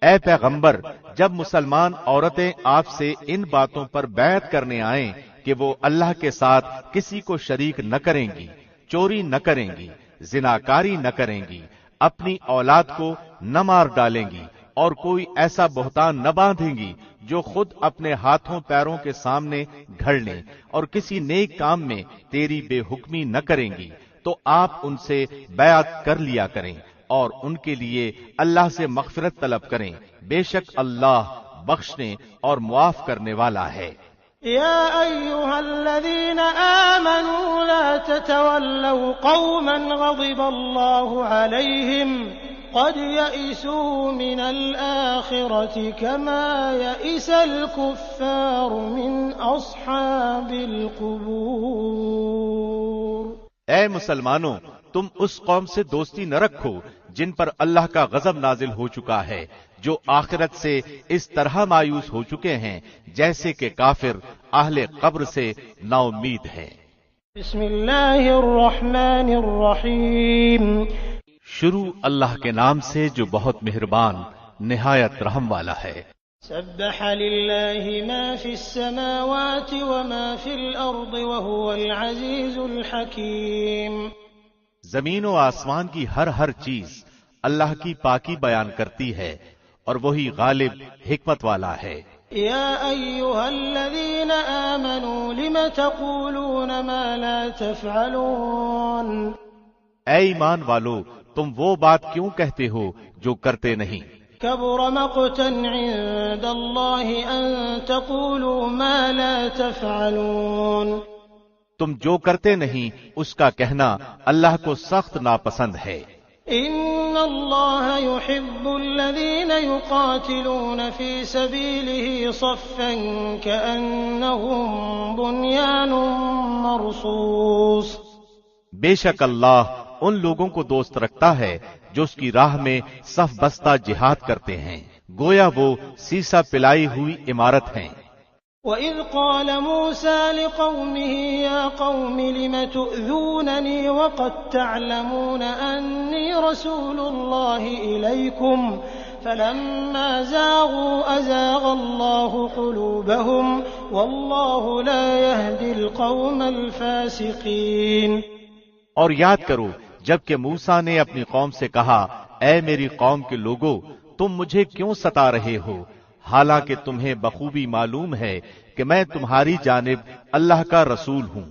اے پیغمبر، جب مسلمان عورتیں آپ سے ان باتوں پر بیعت کرنے آئیں کہ وہ اللہ کے ساتھ کسی کو شریک نہ کریں گی، چوری نہ کریں گی، زناکاری نہ کریں گی، اپنی اولاد کو نہ مار ڈالیں گی، اور کوئی ایسا بہتان نہ باندھیں گی جو خود اپنے ہاتھوں پیروں کے سامنے گھڑ لیں، اور کسی نیک کام میں تیری بے حکمی نہ کریں گی، تو آپ ان سے بیعت کر لیا کریں اور ان کے لیے اللہ سے مغفرت طلب کریں، بے شک اللہ بخشنے اور معاف کرنے والا ہے۔ يا أيها الذين آمنوا لا تتولوا قوما غضب الله عليهم قد يئسوا من الآخرة كما يئس الكفار من أصحاب القبور۔ اے مسلمانوں، تم اس قوم سے دوستی نہ رکھو جن پر اللہ کا غضب نازل ہو چکا ہے، جو آخرت سے اس طرح مایوس ہو چکے ہیں جیسے کہ کافر اہل قبر سے نا امید ہیں۔ بسم اللہ الرحمن الرحیم۔ شروع اللہ کے نام سے جو بہت مہربان نہایت رحم والا ہے۔ سبح للہ ما فی السماوات وما فی الارض وهو العزیز الحکیم۔ زمین و آسمان کی ہر چیز اللہ کی پاکی بیان کرتی ہے اور وہی غالب حکمت والا ہے۔ یا ایھا الذین آمنوا لم تقولون ما لا تفعلون۔ اے ایمان والو، تم وہ بات کیوں کہتے ہو جو کرتے نہیں؟ کبر مقتا عند اللہ ان تقولوا ما لا تفعلون۔ تم جو کرتے نہیں اس کا کہنا اللہ کو سخت ناپسند ہے۔ ان اللہ يحب الذین یقاتلون فی سبیلہ صفا کأنہم بنیان مرصوص۔ بے شک اللہ ان لوگوں کو دوست رکھتا ہے جو اس کی راہ میں صف بستہ جہاد کرتے ہیں، گویا وہ سیسا پلائی ہوئی عمارت ہیں۔ وَإِذْ قَالَ مُوسَىٰ لِقَوْمِهِ يَا قَوْمِ لِمَ تُؤْذُونَنِي وَقَدْ تَعْلَمُونَ أَنِّي رَسُولُ اللَّهِ إِلَيْكُمْ فَلَمَّا زَاغُوا أَزَاغَ اللَّهُ قُلُوبَهُمْ وَاللَّهُ لَا يَهْدِي الْقَوْمَ الْفَاسِقِينَ۔ اور یاد کرو جبکہ موسیٰ نے اپنی قوم سے کہا، اے میری قوم کے لوگو، تم مجھے کیوں ستا رہے ہو، حالانکہ تمہیں بخوبی معلوم ہے کہ میں تمہاری جانب اللہ کا رسول ہوں۔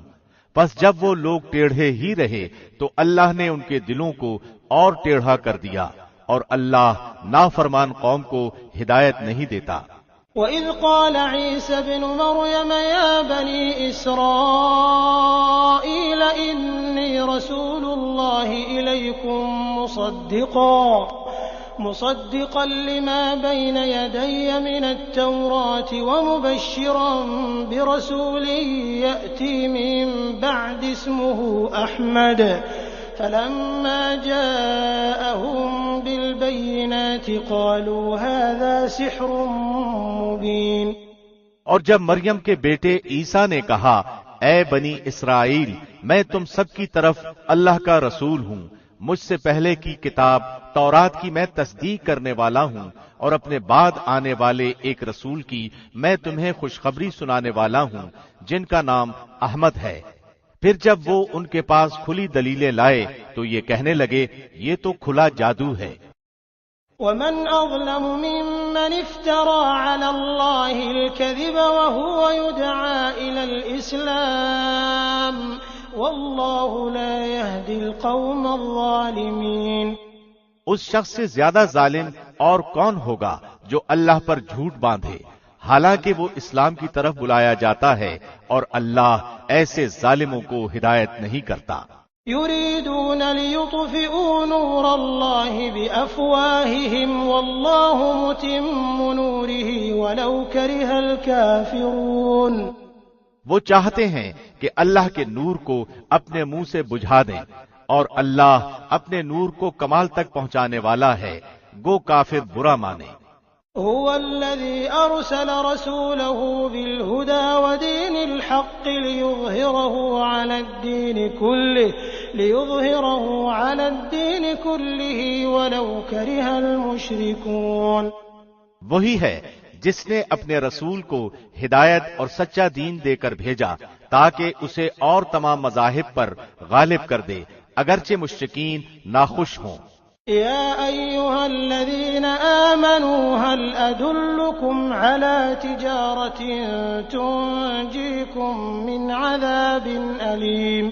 پس جب وہ لوگ ٹیڑھے ہی رہے تو اللہ نے ان کے دلوں کو اور ٹیڑھا کر دیا، اور اللہ نافرمان قوم کو ہدایت نہیں دیتا۔ وَإِذْ قَالَ عِيسَى ابْنُ مَرْيَمَ يَا بَنِي إِسْرَائِيلَ إِنِّي رَسُولُ اللَّهِ إِلَيْكُمْ مصدقا لما بين يدي من التوراة ومبشرا برسول يأتي من بعد اسمه أحمد فلما جاءهم بالبينات قالوا هذا سحر مبين۔ اور جب مریم کے بیٹے عیسیٰ نے کہا، اے بنی اسرائیل، میں تم سب کی طرف اللہ کا رسول ہوں، مجھ سے پہلے کی کتاب تورات کی میں تصدیق کرنے والا ہوں، اور اپنے بعد آنے والے ایک رسول کی میں تمہیں خوشخبری سنانے والا ہوں جن کا نام احمد ہے۔ پھر جب وہ ان کے پاس کھلی دلیلیں لائے تو یہ کہنے لگے، یہ تو کھلا جادو ہے۔ ومن أظلم ممن افترى على الله الكذب وهو يدعى إلى الإسلام والله لا يهدي القوم الظالمين۔ اس شخص سے زیادہ ظالم اور کون ہوگا جو اللہ پر جھوٹ باندھے حالانکہ وہ اسلام کی طرف بلایا جاتا ہے، اور اللہ ایسے ظالموں کو ہدایت نہیں کرتا۔ يريدون ليطفئوا نور الله بأفواههم والله متم نوره ولو كره الكافرون۔ وہ چاہتے ہیں کہ اللہ کے نور کو اپنے منہ سے بجھا دیں، اور اللہ اپنے نور کو کمال تک پہنچانے والا ہے، گو کافر برا مانے۔ هو الذي أرسل رسوله بالهدى ودين الحق ليظهره على الدين كله ولو كره المشركون۔ وہی ہے جس نے اپنے رسول کو ہدایت اور سچا دین دے کر بھیجا تاکہ اسے اور تمام مذاہب پر غالب کر دے، اگرچہ مشرکین ناخوش ہوں۔ يا أيها الذين آمنوا هل أدلكم على تجارة تنجيكم من عذاب أليم۔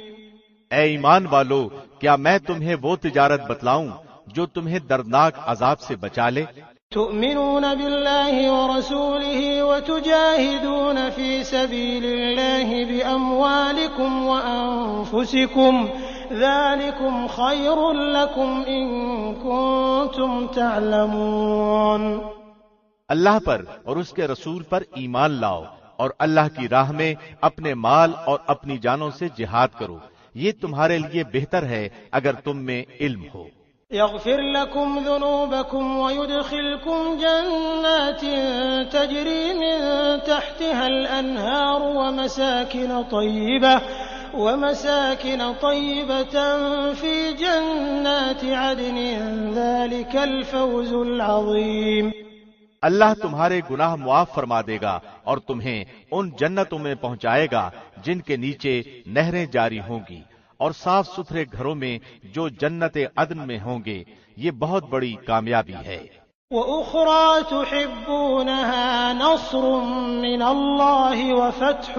اے ایمان والو، کیا میں تمہیں وہ تجارت بتلاؤں جو تمہیں دردناک عذاب سے بچا لے؟ تؤمنون بالله ورسوله وتجاهدون في سبيل الله بأموالكم وأنفسكم ذلكم خير لكم إن كنتم تعلمون۔ اللہ پر اور اس کے رسول پر ایمان لاؤ اور اللہ کی راہ میں اپنے مال اور اپنی جانوں سے جہاد کرو، یہ تمہارے لیے بہتر ہے اگر تم میں علم ہو۔ يغفر لكم ذنوبكم ويدخلكم جنات تجري من تحتها الأنهار ومساكن طيبة في جنات عدن ذلك الفوز العظيم۔ اللہ تمہارے گناہ معاف فرما دے گا اور تمہیں ان جنتوں میں پہنچائے گا جن کے نیچے نہریں جاری ہوں گی، اور صاف ستھرے گھروں میں جو جنت عدن میں ہوں گے، یہ بہت بڑی کامیابی ہے۔ وَأُخْرَى تُحِبُّونَهَا نَصْرٌ مِّنَ اللَّهِ وَفَتْحٌ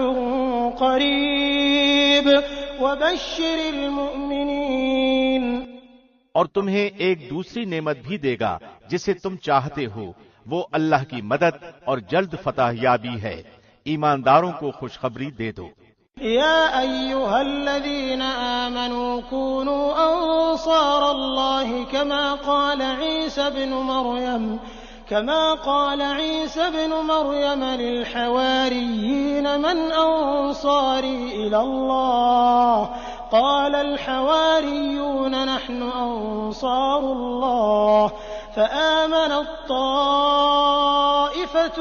قَرِيبٌ وَبَشِّرِ الْمُؤْمِنِينَ۔ اور تمہیں ایک دوسری نعمت بھی دے گا جسے تم چاہتے ہو، وہ اللہ کی مدد اور جلد فتح یابی ہے، ایمانداروں کو خوشخبری دے دو۔ يا أيها الذين آمنوا كونوا أنصار الله كما قال عيسى بن مريم للحواريين من أنصاري إلى الله قال الحواريون نحن أنصار الله فآمنت طائفة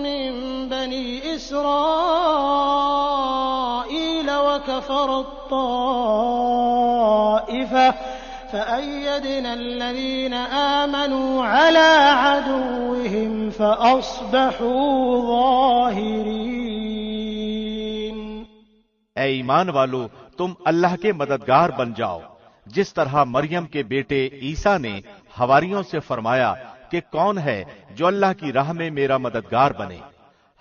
من بني إسرائيل وكفرت طائفة فأيدنا الذين آمنوا على عدوهم فأصبحوا ظاهرين۔ اے ایمان والو، تم اللہ کے مددگار بن جاؤ، جس طرح مریم کے بیٹے عیسیٰ نے حواریوں سے فرمایا کہ کون ہے جو اللہ کی راہ میں میرا مددگار بنے۔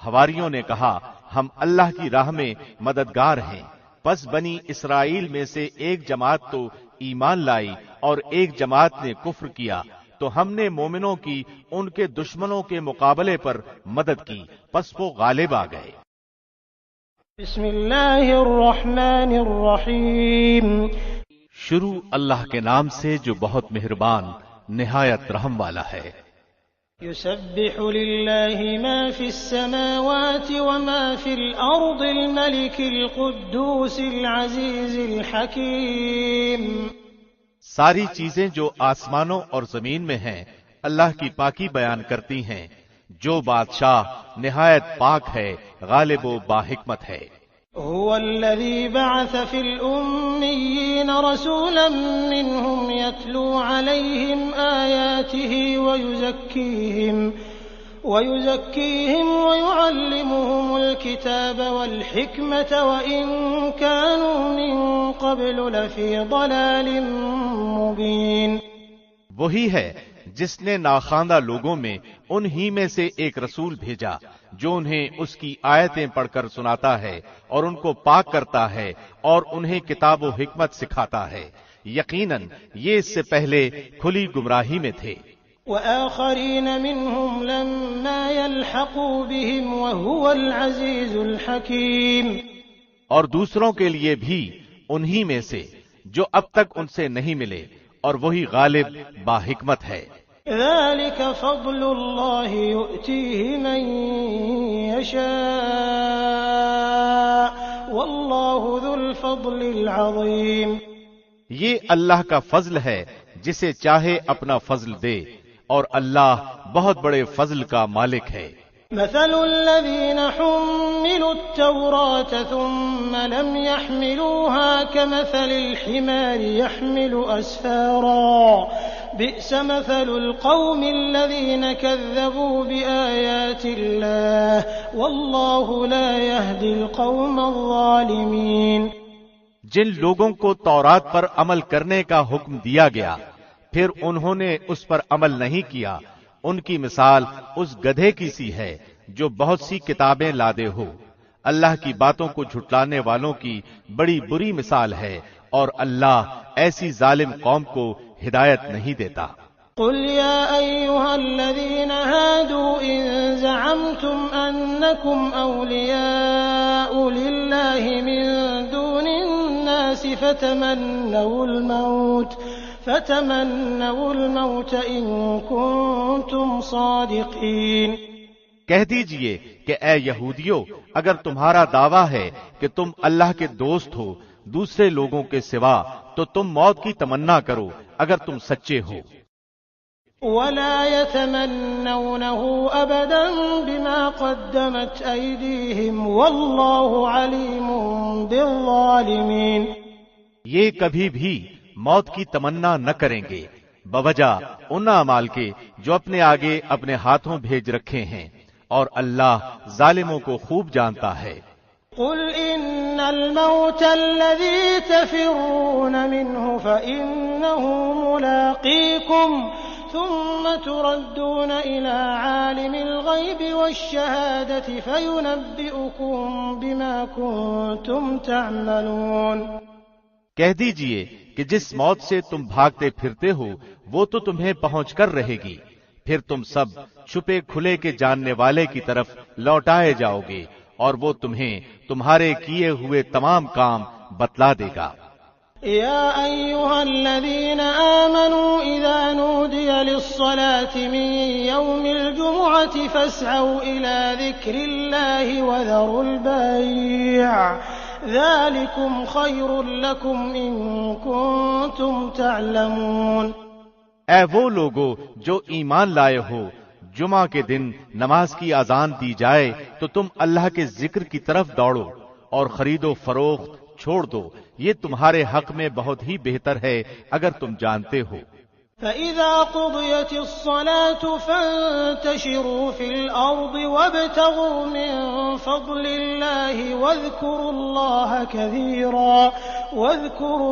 حواریوں نے کہا ہم اللہ کی راہ میں مددگار ہیں۔ پس بنی اسرائیل میں سے ایک جماعت تو ایمان لائی اور ایک جماعت نے کفر کیا، تو ہم نے مومنوں کی ان کے دشمنوں کے مقابلے پر مدد کی، پس وہ غالب آ گئے۔ بسم اللہ الرحمن الرحیم۔ شروع اللہ کے نام سے جو بہت مہربان نہایت رحم والا ہے۔ يسبح لله ما في السماوات وما في الأرض الملك القدوس العزيز الحكيم۔ ساری چیزیں جو آسمانوں اور زمین میں ہیں اللہ کی پاکی بیان کرتی ہیں، جو بادشاہ نہایت پاک ہے، غالب و باحکمت ہے۔ هو الذي بعث في الأميين رسولا منهم يتلو عليهم آياته ويزكيهم ويعلمهم الكتاب والحكمة وإن كانوا من قبل لفي ضلال مبين۔ وہی ہے جس نے ناخواندہ لوگوں میں انہی میں سے ایک رسول بھیجا جو انہیں اس کی آیتیں پڑھ کر سناتا ہے اور ان کو پاک کرتا ہے اور انہیں کتاب و حکمت سکھاتا ہے، یقیناً یہ اس سے پہلے کھلی گمراہی میں تھے۔ وآخرین منهم لما يلحقوا بهم وهو العزیز الحکیم۔ اور دوسروں کے لیے بھی انہی میں سے جو اب تک ان سے نہیں ملے اور وہی غالب باحکمت ہے۔ ذلك فضل الله يؤتيه من يشاء والله ذو الفضل العظيم۔ یہ اللہ کا فضل ہے جسے چاہے اپنا فضل دے، اور اللہ بہت بڑے فضل کا مالک ہے۔ مثل الذين حملوا التوراة ثم لم يحملوها كمثل الحمار يحمل أسفارا بئس مثل القوم الذين كذبوا بآيات الله والله لا يهدي القوم الظالمين۔ جن لوگوں کو تورات پر عمل کرنے کا حکم دیا گیا پھر انہوں نے اس پر عمل نہیں کیا، ان کی مثال اس گدھے کی سی ہے جو بہت سی کتابیں لادے ہو۔ اللہ کی باتوں کو جھٹلانے والوں کی بڑی بری مثال ہے، اور اللہ ایسی ظالم قوم کو ہدایت نہیں دیتا۔ قل يا أيها الذين هادوا إن زعمتم أنكم أولياء لله من دون الناس فتمنوا الموت إن كنتم صادقين۔ کہہ دیجئے کہ اے یہودیو، اگر تمہارا دعویٰ ہے کہ تم اللہ کے دوست ہو دوسرے لوگوں کے سوا تو تم موت کی تمنا کرو اگر تم سچے ہو۔ ولا يتمنونه أبدا بما قدمت أيديهم والله عليم بالظالمين۔ یہ کبھی بھی موت کی تمنا نہ کریں گے بوجہ ان اعمال کے جو اپنے آگے اپنے ہاتھوں بھیج رکھے ہیں، اور اللہ ظالموں کو خوب جانتا ہے۔ قل إن الموت الذي تفرون منه فإنه ملاقيكم ثم تردون إلى عالم الغيب والشهادة فينبئكم بما كنتم تعملون۔ کہہ دیجئے کہ جس موت سے تم بھاگتے پھرتے ہو وہ تو تمہیں پہنچ کر رہے گی، پھر تم سب چھپے کھلے کے جاننے والے کی طرف لوٹائے جاؤ گے، اور وہ تمہیں تمہارے کیے ہوئے تمام کام بتلا دے گا۔ يا أيها الذين آمنوا إذا نودي للصلاة من يوم الجمعة فاسعوا إلى ذكر الله وذروا البيع ذلكم خير لكم إن كنتم تعلمون۔ اے وہ لوگو جو ایمان لائے ہو، جمعہ کے دن نماز کی اذان دی جائے تو تم اللہ کے ذکر کی طرف دوڑو اور خرید و فروخت چھوڑ دو، یہ تمہارے حق میں بہت ہی بہتر ہے اگر تم جانتے ہو۔ فَإِذَا قُضِيَتِ الصَّلَاةُ فَانتَشِرُوا فِي الْأَرْضِ وَابْتَغُوا مِن فَضْلِ اللَّهِ وَاذْكُرُوا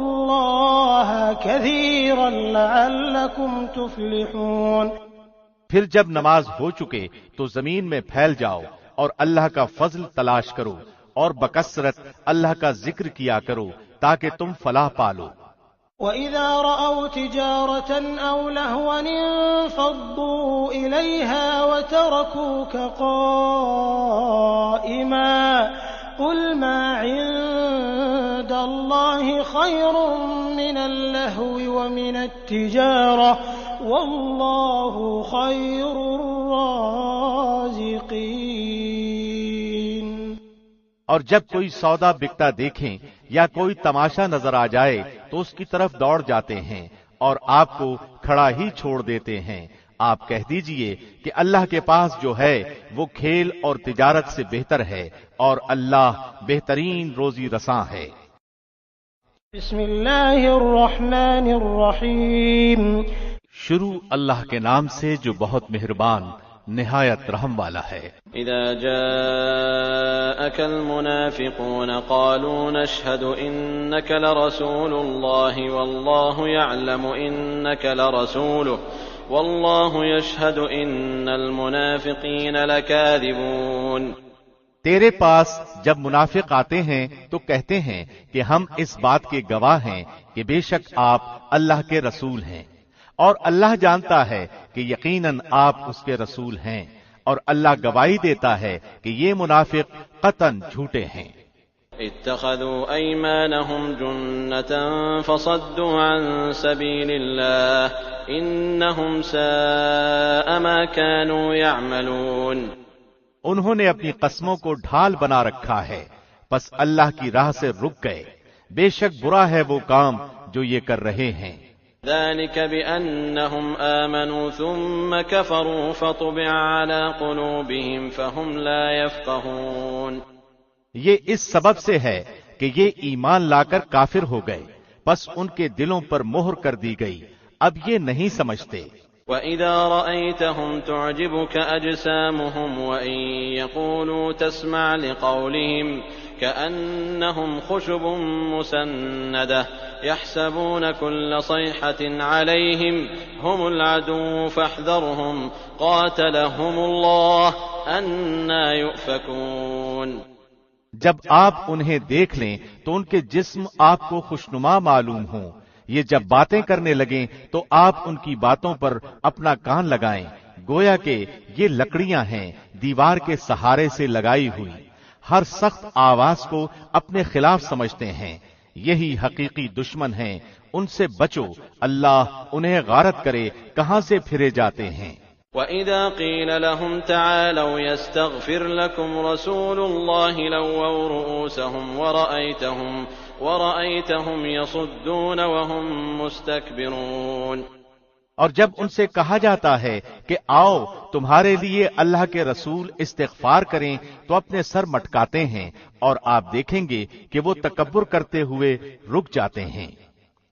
اللَّهَ كَثِيرًا لَعَلَّكُمْ تُفْلِحُونَ۔ پھر جب نماز ہو چکے تو زمین میں پھیل جاؤ اور اللہ کا فضل تلاش کرو اور بکثرت اللہ کا ذکر کیا کرو تاکہ تم فلاح پالو۔ وَإِذَا رَأَوْا تِجَارَةً أَوْ لَهْوًا انفَضُّوا إِلَيْهَا وَتَرَكُوكَ قَائِمًا قُلْ مَا عِندَ اللَّهِ خَيْرٌ مِّنَ اللَّهْوِ وَمِنَ التِّجَارَةِ وَاللَّهُ خَيْرُ الرَّازِقِينَ۔ اور جب کوئی سودا بکتا دیکھیں یا کوئی تماشا نظر آ جائے تو اس کی طرف دوڑ جاتے ہیں اور آپ کو کھڑا ہی چھوڑ دیتے ہیں۔ آپ کہہ دیجئے کہ اللہ کے پاس جو ہے وہ کھیل اور تجارت سے بہتر ہے، اور اللہ بہترین روزی رساں ہے۔ بسم اللہ الرحمن الرحیم۔ شروع اللہ کے نام سے جو بہت مہربان نہایت رحم والا ہے۔ اذا جاءك المنافقون قالوا نشهد انك لرسول الله والله يعلم انك لرسوله والله يشهد ان المنافقين لكاذبون۔ تیرے پاس جب منافق آتے ہیں تو کہتے ہیں کہ ہم اس بات کے گواہ ہیں کہ بے شک آپ اللہ کے رسول ہیں، اور اللہ جانتا ہے کہ یقیناً آپ اس کے رسول ہیں، اور اللہ گواہی دیتا ہے کہ یہ منافق قطعاً جھوٹے ہیں۔ اتخذوا ایمانهم جنة فصدوا عن سبیل اللہ انہم ساء ما كانوا يعملون۔ انہوں نے اپنی قسموں کو ڈھال بنا رکھا ہے، پس اللہ کی راہ سے رک گئے، بے شک برا ہے وہ کام جو یہ کر رہے ہیں۔ ذلك بأنهم آمنوا ثم كفروا فطبع على قلوبهم فهم لا يفقهون۔ یہ اس سبب سے ہے کہ یہ ایمان لا کر کافر ہو گئے، پس ان کے دلوں پر مہر کر دی گئی، اب یہ نہیں سمجھتے۔ وَإِذَا رَأَيْتَهُمْ تُعْجِبُكَ أَجْسَامُهُمْ وَإِن يَقُولُوا تَسْمَعْ لِقَوْلِهِمْ كَأَنَّهُمْ خُشُبٌ مُّسَنَّدَةٌ يَحْسَبُونَ كُلَّ صَيْحَةٍ عَلَيْهِمْ هُمُ الْعَدُوُّ فَاحْذَرْهُمْ قَاتَلَهُمُ اللَّهُ أَنَّىٰ يُؤْفَكُونَ۔ جب آپ انہیں دیکھ لیں تو ان کے جسم آپ کو خوشنما معلوم ہوں، یہ جب باتیں کرنے لگیں تو آپ ان کی باتوں پر اپنا کان لگائیں، گویا کہ یہ لکڑیاں ہیں دیوار کے سہارے سے لگائی ہوئی، ہر سخت آواز کو اپنے خلاف سمجھتے ہیں، یہی حقیقی دشمن ہیں، ان سے بچو، اللہ انہیں غارت کرے کہاں سے پھرے جاتے ہیں۔ وَإِذَا قِيلَ لَهُمْ تَعَالَوْا يَسْتَغْفِرْ لَكُمْ رَسُولُ اللَّهِ لَوَّوْا رُؤُوسَهُمْ وَرَأَيْتَهُمْ يَصُدُّونَ وَهُمْ مُسْتَكْبِرُونَ۔ اور جب ان سے کہا جاتا ہے کہ آؤ تمہارے لیے اللہ کے رسول استغفار کریں تو اپنے سر مٹکاتے ہیں، اور آپ دیکھیں گے کہ وہ تکبر کرتے ہوئے رک جاتے ہیں۔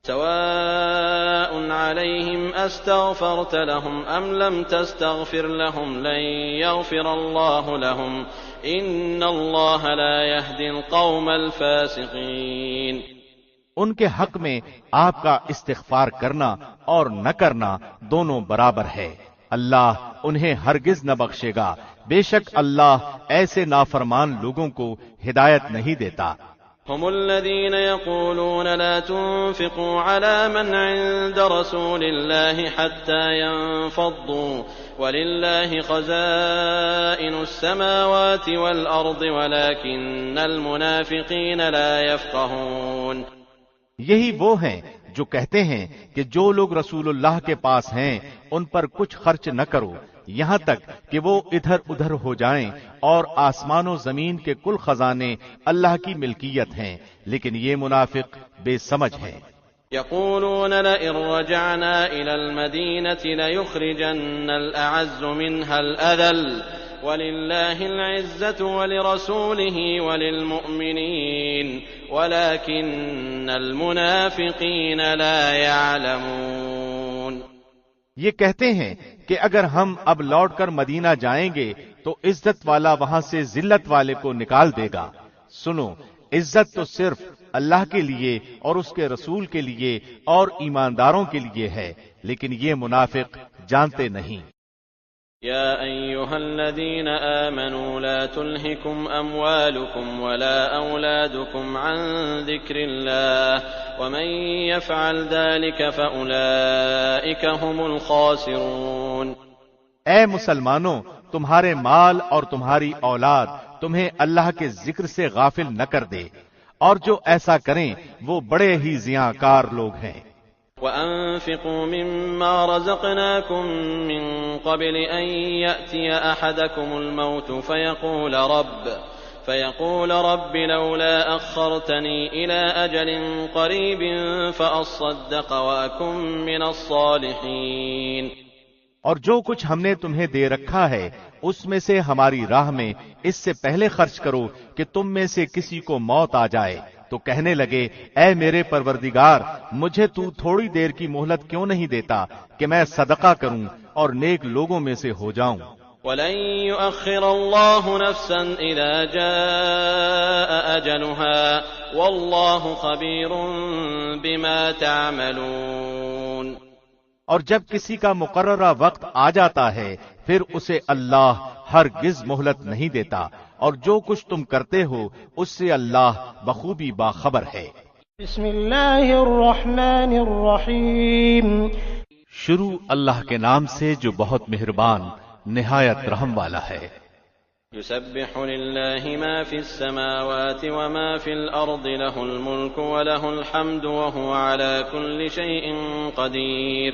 سواء عليهم استغفرت لهم ام لم تستغفر لهم لن يغفر الله لهم ان الله لا يهدي القوم الفاسقين۔ ان کے حق میں آپ کا استغفار کرنا اور نہ کرنا دونوں برابر ہے، اللہ انہیں ہرگز نہ بخشے گا، بے شک اللہ ایسے نافرمان لوگوں کو ہدایت نہیں دیتا۔ هم الذين يقولون لا تنفقوا على من عند رسول الله حتى ينفضوا ولله خزائن السماوات والأرض ولكن المنافقين لا يفقهون۔ یہی وہ ہیں جو کہتے ہیں کہ جو لوگ رسول اللہ کے پاس ہیں ان پر کچھ خرچ نہ کرو یہاں تک کہ وہ ادھر ادھر ہو جائیں، اور آسمان و زمین کے کل خزانے اللہ کی ملکیت ہیں، لیکن یہ منافق بے سمجھ ہیں۔ يقولون لئن رجعنا إلى المدينة ليخرجن الأعز منها الأذل ولله العزة ولرسوله وللمؤمنين ولكن المنافقين لا يعلمون۔ یہ کہتے ہیں کہ اگر ہم اب لوٹ کر مدینہ جائیں گے تو عزت والا وہاں سے ذلت والے کو نکال دے گا۔ سنو، عزت تو صرف اللہ کے لیے اور اس کے رسول کے لیے اور ایمانداروں کے لیے ہے، لیکن یہ منافق جانتے نہیں۔ يا أيها الذين آمنوا لا تلهكم أموالكم ولا أولادكم عن ذكر الله ومن يفعل ذلك فأولئك هم الخاسرون۔ اے مسلمانوں، تمہارے مال اور تمہاری اولاد تمہیں اللہ کے ذکر سے غافل نہ کر دے، اور جو ایسا کریں وہ بڑے ہی ضیاء کار لوگ ہیں۔ وَأَنفِقُوا مِمَّا رَزَقْنَاكُم مِّن قَبْلِ أَن يَأْتِيَ أَحَدَكُمُ الْمَوْتُ فَيَقُولَ رَبِّ لَوْلَا أَخَّرْتَنِي إِلَىٰ أَجَلٍ قَرِيبٍ فَأَصَّدَّقَ وَأَكُن مِّنَ الصَّالِحِينَ۔ اور جو کچھ ہم نے تمہیں دے رکھا ہے اس میں سے ہماری راہ میں اس سے پہلے خرچ کرو کہ تم میں سے کسی کو موت آ جائے تو کہنے لگے، اے میرے پروردگار، مجھے تو تھوڑی دیر کی مہلت کیوں نہیں دیتا کہ میں صدقہ کروں اور نیک لوگوں میں سے ہو جاؤں۔ وَلَن يُؤَخِّرَ اللَّهُ نَفْسًا إِذَا جَاءَ أَجَلُهَا وَاللَّهُ خَبِيرٌ بِمَا تَعْمَلُونَ۔ اور جب کسی کا مقررہ وقت آ جاتا ہے پھر اسے اللہ ہرگز مہلت نہیں دیتا، اور جو کچھ تم کرتے ہو اس سے اللہ بخوبی باخبر ہے۔ بسم اللہ الرحمن الرحیم۔ شروع اللہ کے نام سے جو بہت مہربان نہایت رحم والا ہے۔ يسبح لله ما في السماوات وما في الأرض له الملك وله الحمد وهو على كل شيء قدير۔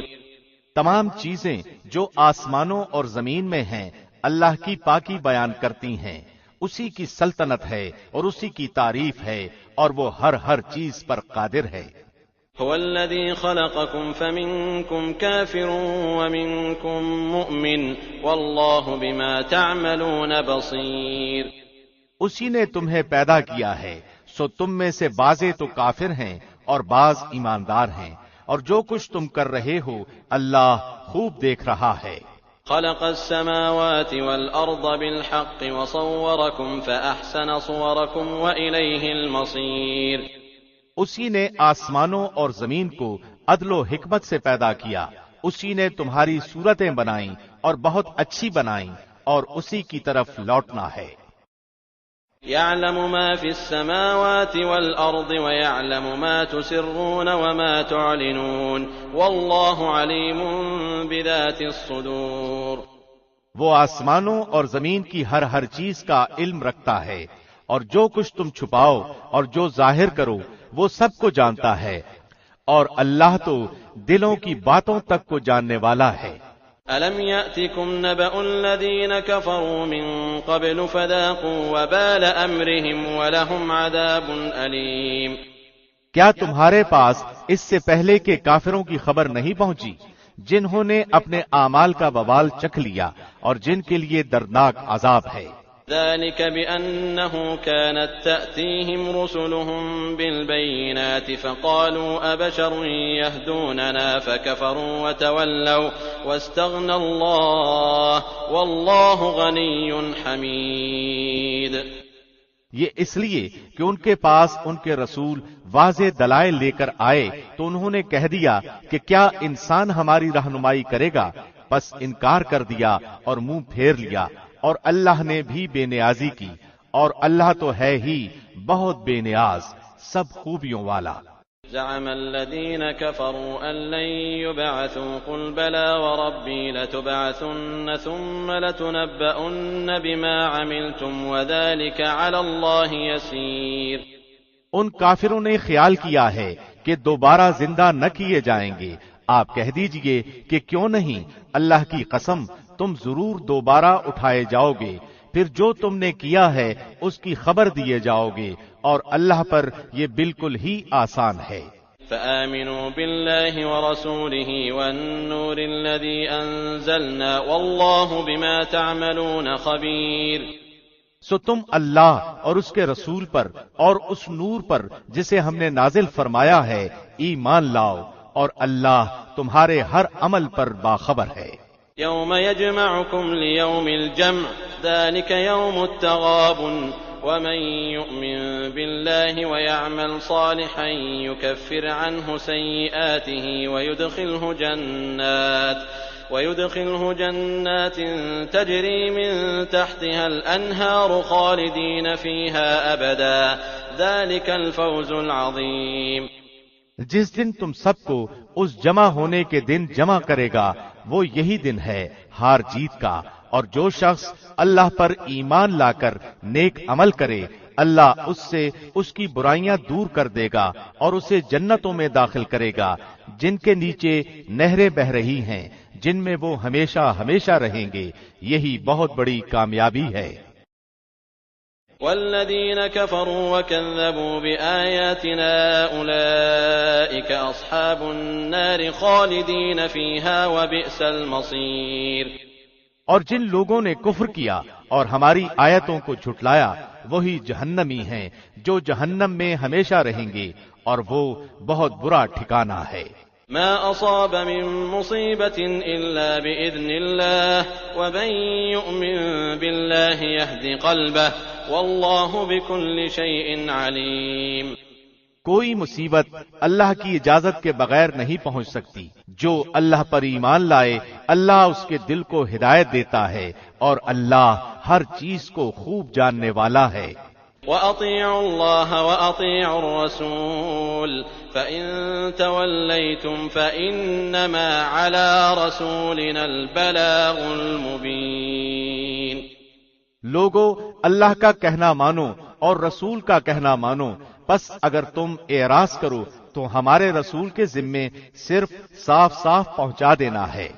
تمام چیزیں جو آسمانوں اور زمین میں ہیں اللہ کی پاکی بیان کرتی ہیں، اسی کی سلطنت ہے اور اسی کی تعریف ہے، اور وہ ہر چیز پر قادر ہے۔ هو الذي خلقكم فمنكم كافر ومنكم مؤمن والله بما تعملون بصير۔ اسی نے تمہیں پیدا کیا ہے، سو تم میں سے بعضے تو کافر ہیں اور بعض ایماندار ہیں، اور جو کچھ تم کر رہے ہو اللہ خوب دیکھ رہا ہے۔ خلق السماوات والأرض بالحق وصوركم فأحسن صوركم وإليه المصير۔ اسی نے آسمانوں اور زمین کو عدل و حکمت سے پیدا کیا، اسی نے تمہاری صورتیں بنائیں اور بہت اچھی بنائیں، اور اسی کی طرف لوٹنا ہے۔ يعلم ما في السماوات والأرض ويعلم ما تسرون وما تعلنون والله عليم بذات الصدور۔ وہ آسمانوں اور زمین کی ہر چیز کا علم رکھتا ہے، اور جو کچھ تم چھپاؤ اور جو ظاہر کرو وہ سب کو جانتا ہے، اور اللہ تو دلوں کی باتوں تک کو جاننے والا ہے۔ ألم يأتكم نبأ الذين كفروا من قبل فذاقوا وبال أمرهم ولهم عذاب أليم. کیا تمہارے پاس اس سے پہلے کے کافروں کی خبر نہیں پہنچی جنہوں نے اپنے اعمال کا وبال چکھ لیا اور جن کے لیے دردناک عذاب ہے؟ ذلك بأنه كانت تأتيهم رسلهم بالبينات فقالوا أبشر يهدوننا فكفروا وتولوا واستغنى الله والله غني حميد. یہ اس لیے کہ ان کے پاس ان کے رسول واضح دلائل لے کر آئے تو انہوں نے کہہ دیا کہ کیا انسان ہماری رہنمائی کرے گا، بس انکار کر دیا اور منہ پھیر لیا، اور اللہ نے بھی بے نیازی کی، اور اللہ تو ہے ہی بہت بے نیاز سب خوبیوں والا. زعم الذين كفروا أن لن يبعثوا قل بلى وربي لتبعثن ثم لتنبؤن بما عملتم وذلك على الله يسير. ان کافروں نے خیال کیا ہے کہ دوبارہ زندہ نہ کیے جائیں گے. آپ کہہ دیجئے کہ کیوں نہیں، اللہ کی قسم تم ضرور دوبارہ اٹھائے جاؤ گے، پھر جو تم نے کیا ہے اس کی خبر دیے جاؤ گے، اور اللہ پر یہ بالکل ہی آسان ہے. فآمنوا بالله ورسوله والنور الذي أنزلنا والله بما تعملون خبير. سو تم اللہ اور اس کے رسول پر اور اس نور پر جسے ہم نے نازل فرمایا ہے ایمان لاؤ، اور اللہ تمہارے ہر عمل پر باخبر ہے. يوم يجمعكم ليوم الجمع ذلك يوم التغابن ومن يؤمن بالله ويعمل صالحا يكفر عنه سيئاته ويدخله جنات تجري من تحتها الأنهار خالدين فيها أبدا ذلك الفوز العظيم. جس دن تم سب کو اس جمع ہونے کے دن جمع کرے گا وہ یہی دن ہے ہار جیت کا، اور جو شخص اللہ پر ایمان لا کر نیک عمل کرے اللہ اس سے اس کی برائیاں دور کر دے گا اور اسے جنتوں میں داخل کرے گا جن کے نیچے نہریں بہ رہی ہیں، جن میں وہ ہمیشہ ہمیشہ رہیں گے. یہی بہت بڑی کامیابی ہے. والذين كفروا وكذبوا بآياتنا أولئك أصحاب النار خالدين فيها وبئس المصير. اور جن لوگوں نے کفر کیا اور ہماری آیتوں کو جھٹلایا وہی جہنمی ہیں جو جہنم میں ہمیشہ رہیں گے، اور وہ بہت برا ٹھکانہ ہے. ما أصاب من مصيبة إلا بإذن الله ومن يؤمن بالله يهد قلبه والله بكل شيء عليم. کوئی مصیبت اللہ کی اجازت کے بغیر نہیں پہنچ سکتی. جو اللہ پر ایمان لائے اللہ اس کے دل کو ہدایت دیتا ہے، اور اللہ ہر چیز کو خوب جاننے والا ہے. وَأَطِيعُوا اللَّهَ وَأَطِيعُوا الرَّسُولَ فَإِن تَوَلَّيْتُمْ فَإِنَّمَا عَلَى رَسُولِنَا الْبَلَاغُ الْمُبِينُ. لوگو اللہ کا کہنا مانو اور رسول کا کہنا مانو، پس اگر تم اعراض کرو تو ہمارے رسول کے ذمے صرف صاف صاف پہنچا دینا ہے.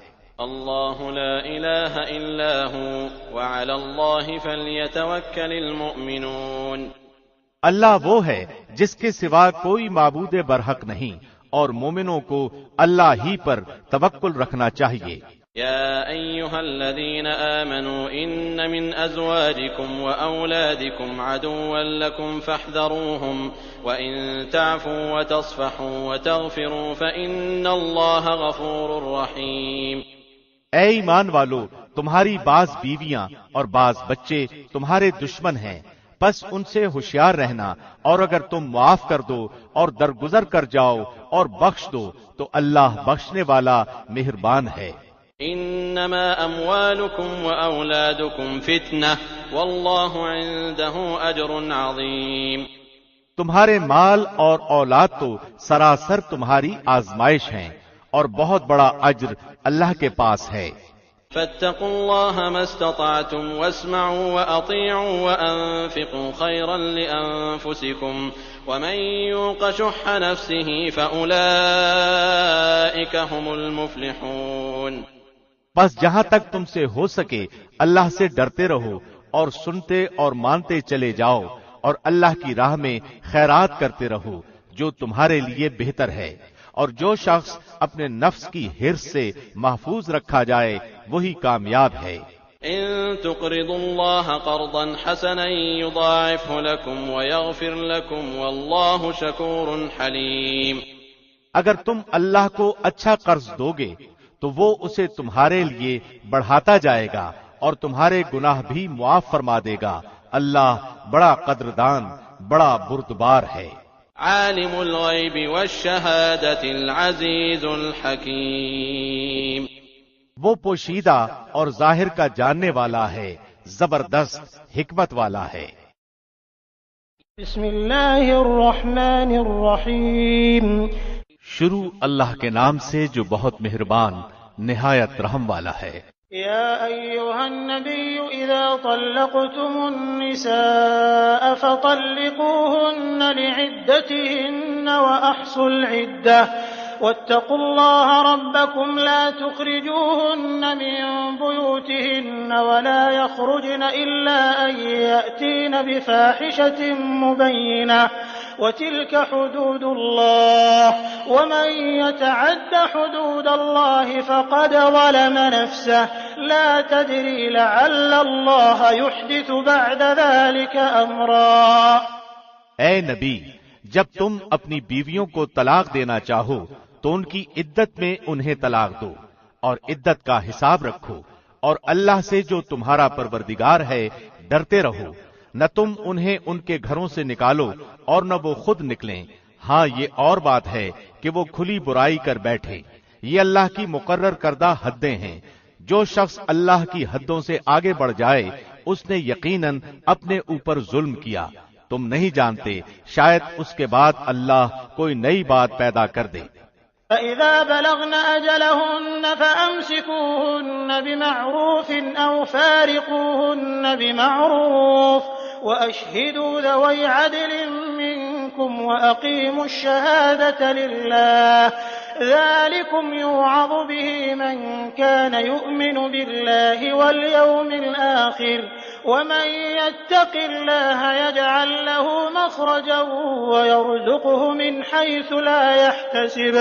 اللہ لا الہ الا ہوا وعلی اللہ فلیتوکل المؤمنون. اللہ وہ ہے جس کے سوا کوئی معبود برحق نہیں، اور مومنوں کو اللہ ہی پر توکل رکھنا چاہیے. یا ایھا الذین آمنوا ان من ازواجکم واولادکم عدوا لکم فاحذروہم وان تعفوا وتصفحوا وتغفروا فان اللہ غفور رحیم. اے ایمان والو، تمہاری بعض بیویاں اور بعض بچے تمہارے دشمن ہیں، پس ان سے ہوشیار رہنا، اور اگر تم معاف کر دو اور درگزر کر جاؤ اور بخش دو تو اللہ بخشنے والا مہربان ہے. انما اموالکم واولادکم فتنہ واللہ عنده اجر عظیم. تمہارے مال اور اولاد تو سراسر تمہاری آزمائش ہیں، اور بہت بڑا اجر اللہ کے پاس ہے. فاتقوا الله ما استطعتم واسمعوا واطيعوا وانفقوا خيرا لانفسكم ومن يوق شح نفسه فاولئك هم المفلحون. پس جہاں تک تم سے ہو سکے اللہ سے ڈرتے رہو اور سنتے اور مانتے چلے جاؤ، اور اللہ کی راہ میں خیرات کرتے رہو جو تمہارے لیے بہتر ہے، اور جو شخص اپنے نفس کی حرص سے محفوظ رکھا جائے وہی کامیاب ہے۔ إن تقرضوا الله قرضا حسنا يضاعفه لكم ويغفر لكم والله شكور حليم۔ اگر تم اللہ کو اچھا قرض دو گے تو وہ اسے تمہارے لیے بڑھاتا جائے گا اور تمہارے گناہ بھی معاف فرما دے گا۔ اللہ بڑا قدردان، بڑا بردبار ہے۔ عالم الغیب والشہادۃ العزیز الحکیم۔ وہ پوشیدہ اور ظاہر کا جاننے والا ہے، زبردست حکمت والا ہے۔ بسم اللہ الرحمن الرحیم۔ شروع اللہ کے نام سے جو بہت مہربان نہایت رحم والا ہے۔ يا أيها النبي إذا طلقتم النساء فطلقوهن لعدتهن وأحصوا العدة واتقوا الله ربكم لا تخرجوهن من بيوتهن ولا يخرجن إلا أن يأتين بفاحشة مبينة وتلك حدود الله ومن يتعد حدود الله فقد ظلم نفسه لا تدري لعل الله يحدث بعد ذلك أمرا۔ اے نبی، جب تم اپنی بیویوں کو طلاق دینا چاہو تو ان کی عدت میں انہیں طلاق دو اور عدت کا حساب رکھو، اور اللہ سے جو تمہارا پروردگار ہے ڈرتے رہو۔ نہ تم انہیں ان کے گھروں سے نکالو اور نہ وہ خود نکلیں۔ ہاں یہ اور بات ہے کہ وہ کھلی برائی کر بیٹھے۔ یہ اللہ کی مقرر کردہ حدیں ہیں۔ جو شخص اللہ کی حدوں سے آگے بڑھ جائے اس نے یقیناً اپنے اوپر ظلم کیا۔ تم نہیں جانتے، شاید اس کے بعد اللہ کوئی نئی بات پیدا کر دے۔ فَإِذَا بَلَغْنَ أَجَلَهُنَّ فَأَمْسِكُوهُنَّ بِمَعْرُوفٍ أَوْ فَارِقُوهُنَّ بِمَعْرُوفٍ وَأَشْهِدُوا ذَوَيْ عَدْلٍ مِّنكُمْ وَأَقِيمُوا الشَّهَادَةَ لِلَّهِ ذَلِكُمْ يُوعَظُ بِهِ مَن كَانَ يُؤْمِنُ بِاللَّهِ وَالْيَوْمِ الْآخِرِ وَمَن يَتَّقِ اللَّهَ يَجْعَل لَّهُ مَخْرَجًا وَيَرْزُقْهُ مِنْ حَيْثُ لَا يَحْتَسِبُ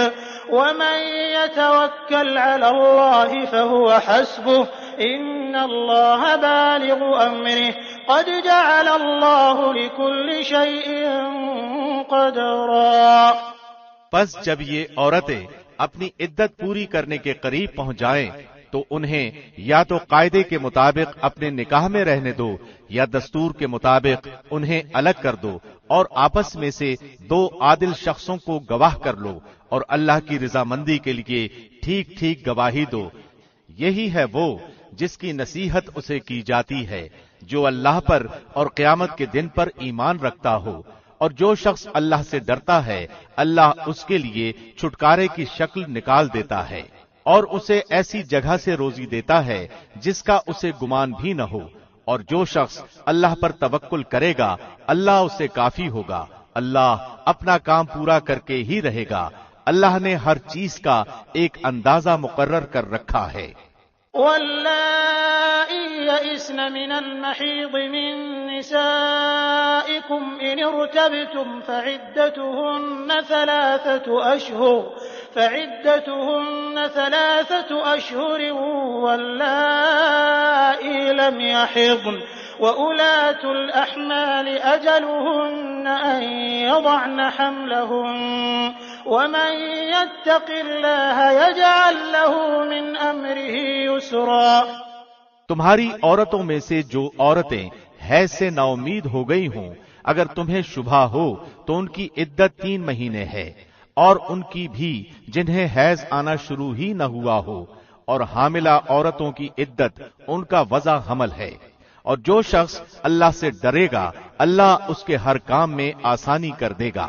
وَمَن يَتَوَكَّلْ عَلَى اللَّهِ فَهُوَ حَسْبُهُ إِنَّ اللَّهَ بَالِغُ أَمْرِهِ قَدْ جَعَلَ اللَّهُ لِكُلِّ شَيْءٍ قَدْرًا۔ پس جب یہ عورتیں اپنی عدت پوری کرنے کے قریب پہنچ جائیں تو انہیں یا تو قاعدے کے مطابق اپنے نکاح میں رہنے دو یا دستور کے مطابق انہیں الگ کر دو، اور آپس میں سے دو عادل شخصوں کو گواہ کر لو اور اللہ کی رضامندی کے لیے ٹھیک ٹھیک گواہی دو۔ یہی ہے وہ جس کی نصیحت اسے کی جاتی ہے جو اللہ پر اور قیامت کے دن پر ایمان رکھتا ہو، اور جو شخص اللہ سے ڈرتا ہے اللہ اس کے لیے چھٹکارے کی شکل نکال دیتا ہے، اور اسے ایسی جگہ سے روزی دیتا ہے جس کا اسے گمان بھی نہ ہو، اور جو شخص اللہ پر توکل کرے گا اللہ اسے کافی ہوگا۔ اللہ اپنا کام پورا کر کے ہی رہے گا۔ اللہ نے ہر چیز کا ایک اندازہ مقرر کر رکھا ہے۔ واللائي يئسن من المحيض من نسائكم إن ارتبتم فعدتهن ثلاثة أشهر واللائي لم يحضن وأولاة الأحمال أجلهن أن يضعن حملهن ومن يتق الله يجعل له من أمره يسرا۔ تمہاری عورتوں میں سے جو عورتیں حیض سے نا امید ہو گئی ہوں، اگر تمہیں شبہ ہو تو ان کی عدت 3 مہینے ہے، اور ان کی بھی جنہیں حیض آنا شروع ہی نہ ہوا ہو، اور حاملہ عورتوں کی عدت ان کا وضع حمل ہے۔ اور جو شخص اللہ سے ڈرے گا اللہ اس کے ہر کام میں آسانی کر دے گا۔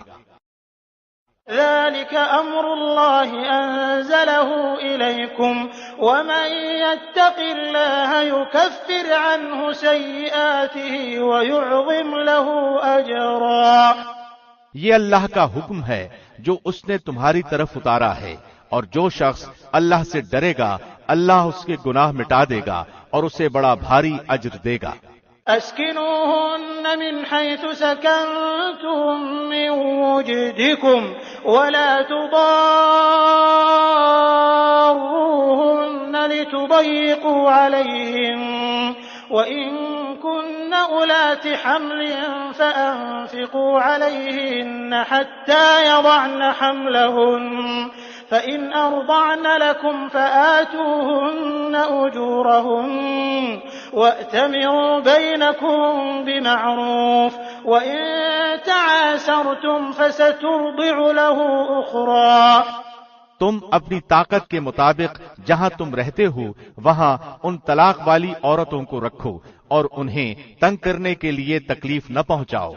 ذلك أمر الله أنزله إليكم ومن يتق الله يكفر عنه سيئاته ويعظم له أجرا۔ یہ اللہ کا حکم ہے جو اس نے تمہاری طرف اتارا ہے، اور جو شخص اللہ سے ڈرے گا اللہ اس کے گناہ مٹا دے گا اور اسے بڑا بھاری اجر دے گا۔ أسكنوهن من حيث سكنتم من وجدكم ولا تضاروهن لتضيقوا عليهن وإن كن أولات حمل فأنفقوا عليهن حتى يضعن حملهن فإن أرضعن لكم فآتوهن أجورهن وأتمروا بينكم بمعروف وإن تعاسرتم فسترضع له أخرى۔ تم اپنی طاقت کے مطابق جہاں تم رہتے ہو وہاں ان طلاق والی عورتوں کو رکھو اور انہیں تنگ کرنے کے لیے تکلیف نہ پہنچاؤ،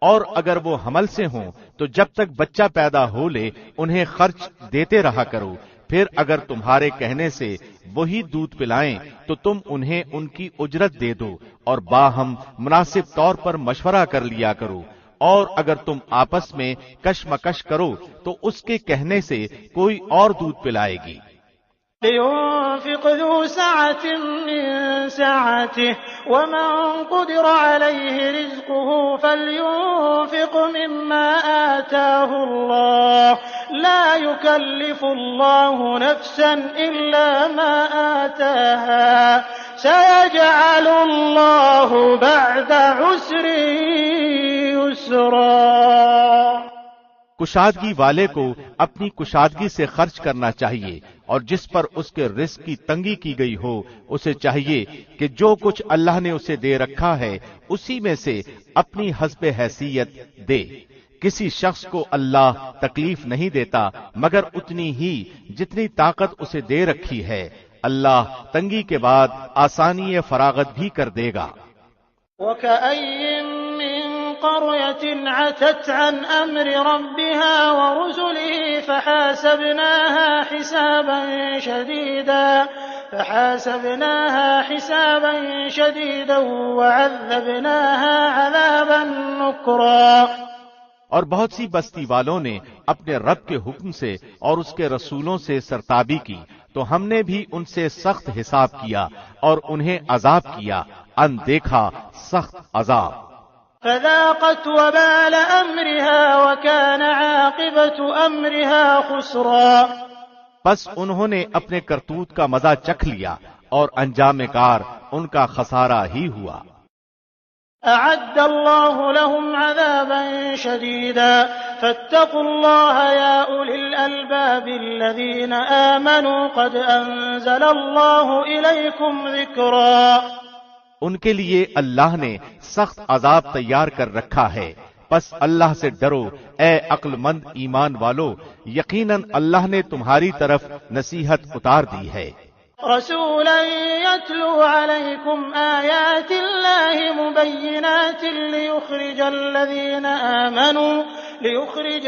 اور اگر وہ حمل سے ہوں تو جب تک بچہ پیدا ہو لے انہیں خرچ دیتے رہا کرو، پھر اگر تمہارے کہنے سے وہی دودھ پلائیں تو تم انہیں ان کی اجرت دے دو، اور باہم مناسب طور پر مشورہ کر لیا کرو، اور اگر تم آپس میں کشمکش کرو تو اس کے کہنے سے کوئی اور دودھ پلائے گی۔ لينفق ذو سعة من سعته ومن قدر عليه رزقه فلينفق مما آتاه الله لا يكلف الله نفسا إلا ما آتاها سيجعل الله بعد عسر يسرا۔ کشادگی والے کو اپنی کشادگی سے خرچ کرنا چاہیے، اور جس پر اس کے رزق کی تنگی کی گئی ہو اسے چاہیے کہ جو کچھ اللہ نے اسے دے رکھا ہے اسی میں سے اپنی حسب حیثیت دے۔ کسی شخص کو اللہ تکلیف نہیں دیتا مگر اتنی ہی جتنی طاقت اسے دے رکھی ہے، اللہ تنگی کے بعد آسانی فراغت بھی کر دے گا۔ وَكَأَيٍّ مِّن قَرْيَةٍ عَتَتْ عَنْ أَمْرِ رَبِّهَا وَرُسُلِهِ فَحَاسَبْنَاهَا حِسَابًا شَدِيدًا وَعَذَّبْنَاهَا عَذَابًا نُكْرًا۔ اور بہت سی بستی والوں نے اپنے رب کے حکم سے اور اس کے رسولوں سے سرتابی کی تو ہم نے بھی ان سے سخت حساب کیا اور انہیں عذاب کیا، اندیکھا سخت عذاب۔ فذاقت وبال أمرها وكان عاقبة أمرها خسرا۔ پس انہوں نے اپنے کرتوت کا مزہ چکھ لیا اور انجام کار ان کا خسارہ ہی ہوا۔ أعد الله لهم عذابا شديدا فاتقوا الله يا أولي الألباب الذين آمنوا قد أنزل الله إليكم ذكرا۔ ان کے لیے اللہ نے سخت عذاب تیار کر رکھا ہے، پس اللہ سے ڈرو اے عقل مند ایمان والو، یقیناً اللہ نے تمہاری طرف نصیحت اتار دی ہے۔ رسولا يتلو عليكم آيات الله مبينات ليخرج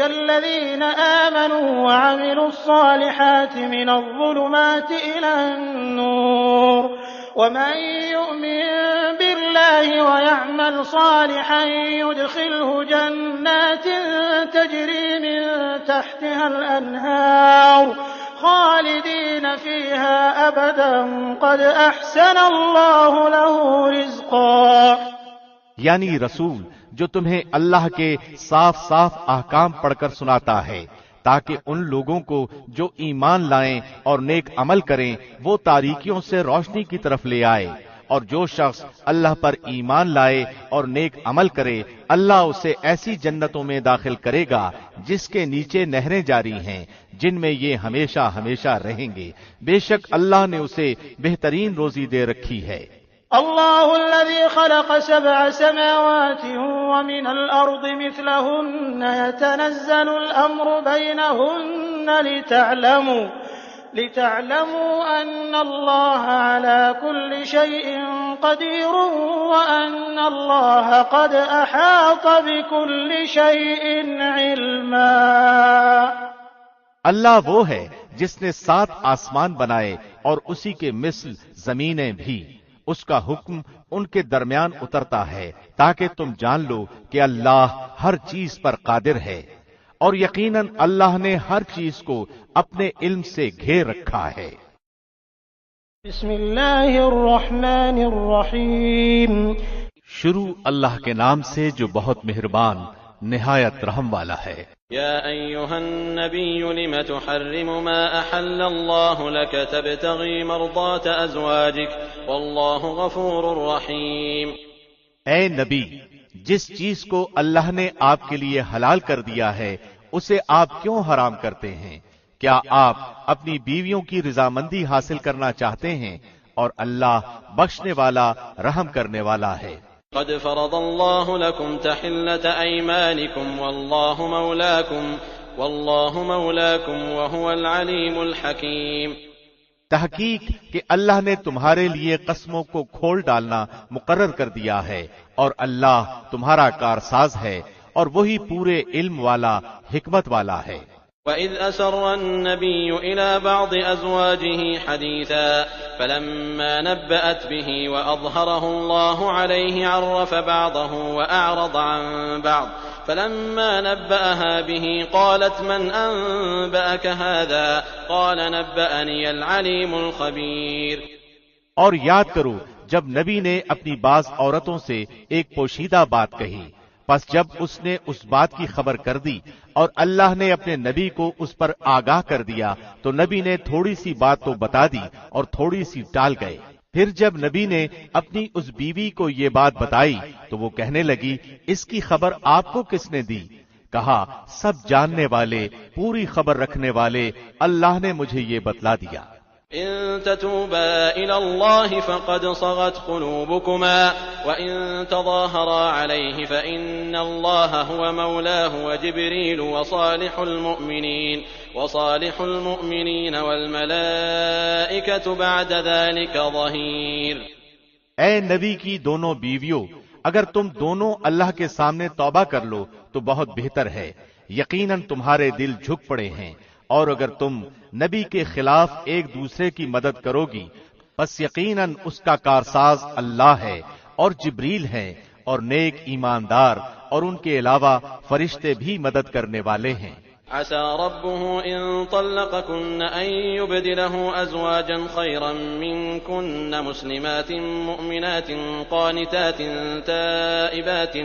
الذين آمنوا وعملوا الصالحات من الظلمات إلى النور ومن يؤمن بالله ويعمل صالحا يدخله جنات تجري من تحتها الأنهار خالدين فيها أبدا قد أحسن الله له رزقا۔ یعنی رسول جو تمہیں اللہ کے صاف صاف احکام پڑھ کر سناتا ہے تاکہ ان لوگوں کو جو ایمان لائیں اور نیک عمل کریں وہ تاریکیوں سے روشنی کی طرف لے آئے، اور جو شخص اللہ پر ایمان لائے اور نیک عمل کرے اللہ اسے ایسی جنتوں میں داخل کرے گا جس کے نیچے نہریں جاری ہیں جن میں یہ ہمیشہ ہمیشہ رہیں گے، بے شک اللہ نے اسے بہترین روزی دے رکھی ہے۔ الله الذي خلق 7 سماوات ومن الأرض مثلهن يتنزل الأمر بينهن لتعلموا أن الله على كل شيء قدير وأن الله قد أحاط بكل شيء علما۔ اللہ وہ ہے جس نے 7 آسمان بنائے اور اسی کے مثل زمینیں بھی، اس کا حکم ان کے درمیان اترتا ہے تاکہ تم جان لو کہ اللہ ہر چیز پر قادر ہے۔ اور یقیناً اللہ نے ہر چیز کو اپنے علم سے گھیر رکھا ہے۔ بسم اللہ الرحمن الرحیم۔ شروع اللہ کے نام سے جو بہت مہربان نہایت رحم والا ہے۔ یا ایھا النبی لم تحرم ما احل اللہ لک تبتغی مرضات ازواجک واللہ غفور رحیم۔ اے نبی، جس چیز کو اللہ نے آپ کے لیے حلال کر دیا ہے اسے آپ کیوں حرام کرتے ہیں؟ کیا آپ اپنی بیویوں کی رضامندی حاصل کرنا چاہتے ہیں؟ اور اللہ بخشنے والا رحم کرنے والا ہے۔ قد فرض اللہ لکم تحلۃ ایمانکم واللہ مولاکم وہو العلیم الحکیم۔ تحقیق کہ اللہ نے تمہارے لیے قسموں کو کھول ڈالنا مقرر کر دیا ہے، اور اللہ تمہارا کارساز ہے، اور وہی پورے علم والا حکمت والا ہے۔ وَإِذْ أَسَرَّ النَّبِيُّ إِلَى بَعْضِ أَزْوَاجِهِ حَدِيثًا فَلَمَّا نَبَّأَتْ بِهِ وَأَظْهَرَهُ اللَّهُ عَلَيْهِ عَرَّفَ بَعْضَهُ وَأَعْرَضَ عَن بَعْضٍ فَلَمَّا نَبَّأَهَا بِهِ قَالَتْ مَنْ أَنبَأَكَ هَذَا قَالَ نَبَّأَنِيَ الْعَلِيمُ الْخَبِيرُ۔ اور یاد کرو جب نبی نے اپنی بعض عورتوں سے ایک پوشیدہ بات کہی، پس جب اس نے اس بات کی خبر کر دی اور اللہ نے اپنے نبی کو اس پر آگاہ کر دیا تو نبی نے تھوڑی سی بات تو بتا دی اور تھوڑی سی ٹال گئے۔ پھر جب نبی نے اپنی اس بیوی کو یہ بات بتائی تو وہ کہنے لگی اس کی خبر آپ کو کس نے دی؟ کہا سب جاننے والے، پوری خبر رکھنے والے اللہ نے مجھے یہ بتلا دیا۔ إن تتوبا إلى الله فقد صغت قلوبكما وإن تظاهرا عليه فإن الله هو مولاه وجبريل وصالح المؤمنين والملائكة بعد ذلك ظهير۔ اے نبی کی دونوں بیویوں، اگر تم دونوں اللہ کے سامنے توبہ کر لو تو بہت بہتر ہے، یقیناً تمہارے دل جھک پڑے ہیں، اور اگر تم نبی کے خلاف ایک دوسرے کی مدد کرو گی پس یقیناً اس کا کارساز اللہ ہے اور جبریل ہے اور نیک ایماندار اور ان کے علاوہ فرشتے بھی مدد کرنے والے ہیں۔ عسى ربه إن طلقكن أن يبدله أزواجا خيرا منكن مسلمات مؤمنات قانتات تائبات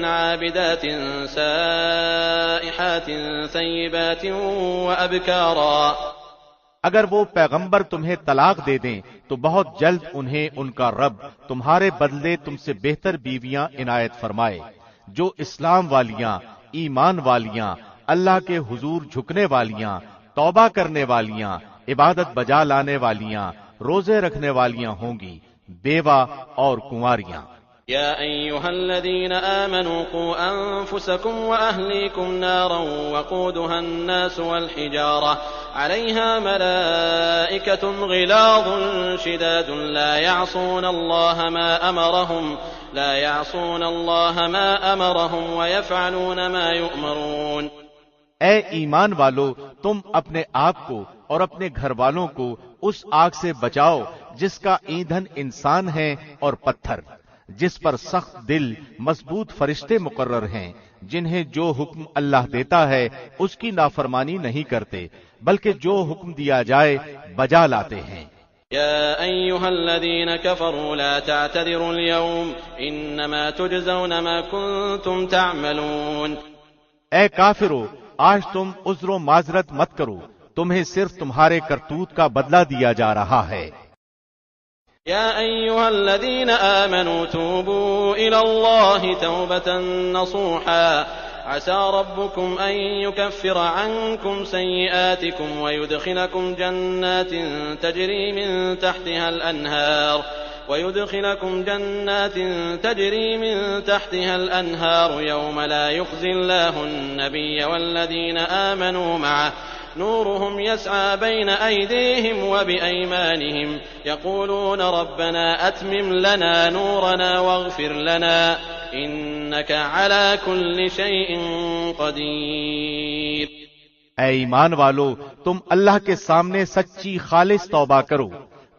عابدات سائحات ثيبات وأبكارا۔ اگر وہ پیغمبر تمہیں طلاق دے دیں تو بہت جلد انہیں ان کا رب تمہارے بدلے تم سے بہتر بیویاں عنایت فرمائے، جو اسلام والیاں، ایمان والیاں، اللہ کے حضور جھکنے والیاں، توبہ کرنے والیاں، عبادت بجا لانے والیاں، روزے رکھنے والیاں ہوں گی، بیوہ اور کنواریاں۔ يا أيها الذين آمنوا قوا أنفسكم وأهليكم نارا وقودها الناس والحجارة عليها ملائكة غلاظ شداد لا يعصون الله ما أمرهم ويفعلون ما يؤمرون۔ اے ایمان والو، تم اپنے آپ کو اور اپنے گھر والوں کو اس آگ سے بچاؤ جس کا ایندھن انسان ہے اور پتھر، جس پر سخت دل مضبوط فرشتے مقرر ہیں، جنہیں جو حکم اللہ دیتا ہے اس کی نافرمانی نہیں کرتے بلکہ جو حکم دیا جائے بجا لاتے ہیں۔ يا أيها الذين كفروا لا تعتذروا اليوم إنما تجزون ما كنتم تعملون۔ اے کافرو، آج تم عذر و معذرت مت کرو، تمہیں صرف تمہارے کرتوت کا بدلہ دیا جا رہا ہے۔ يا أيها الذين آمنوا توبوا إلى الله توبة نصوحا عسى ربكم أن يكفر عنكم سيئاتكم ويدخلكم جنات تجري من تحتها الأنهار يوم لا يخزي الله النبي والذين آمنوا معه نورهم يسعى بين أيديهم وبأيمانهم يقولون ربنا أتمم لنا نورنا واغفر لنا إنك على كل شيء قدير۔ اے ایمان والو، تم اللہ کے سامنے سچی خالص توبہ کرو،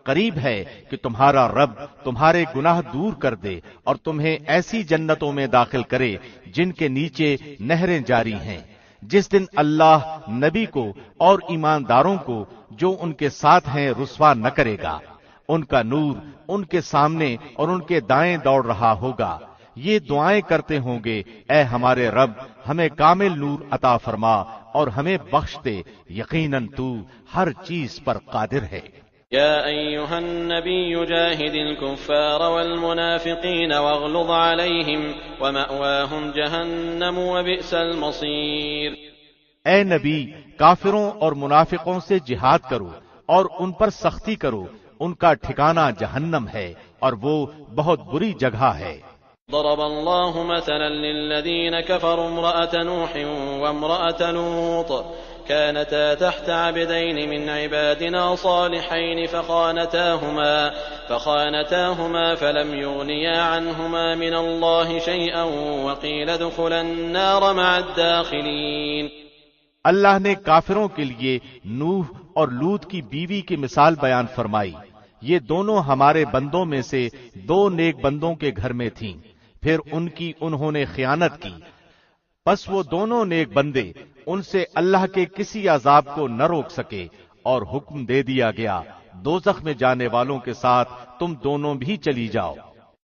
قریب ہے کہ تمہارا رب تمہارے گناہ دور کر دے اور تمہیں ایسی جنتوں میں داخل کرے جن کے نیچے نہریں جاری ہیں، جس دن اللہ نبی کو اور ایمانداروں کو جو ان کے ساتھ ہیں رسوا نہ کرے گا۔ ان کا نور ان کے سامنے اور ان کے دائیں دوڑ رہا ہوگا، یہ دعائیں کرتے ہوں گے، اے ہمارے رب ہمیں کامل نور عطا فرما اور ہمیں بخش دے، یقیناً تو ہر چیز پر قادر ہے۔ يا أيها النبي جاهد الكفار والمنافقين واغلظ عليهم ومأواهم جهنم وبئس المصير۔ اے نبی کافروں اور منافقوں سے جہاد کرو اور ان پر سختی کرو، ان کا ٹھکانہ جہنم ہے اور وہ بہت بری جگہ ہے۔ ضرب الله مثلا للذين كفروا امرأة نوح وامرأة لوط كانتا تحت عبدين من عبادنا صالحين فخانتاهما فلم يغنيا عنهما من الله شيئا وقيل ادخلا النار مع الداخلين۔ اللہ نے کافروں کے لیے نوح اور لوط کی بیوی کی مثال بیان فرمائی، یہ دونوں ہمارے بندوں میں سے دو نیک بندوں کے گھر میں تھیں، پھر ان کی انہوں نے خیانت کی، پس وہ دونوں نیک بندے ان سے اللہ کے کسی عذاب کو نہ روک سکے اور حکم دے دیا گیا دوزخ میں جانے والوں کے ساتھ تم دونوں بھی چلی جاؤ۔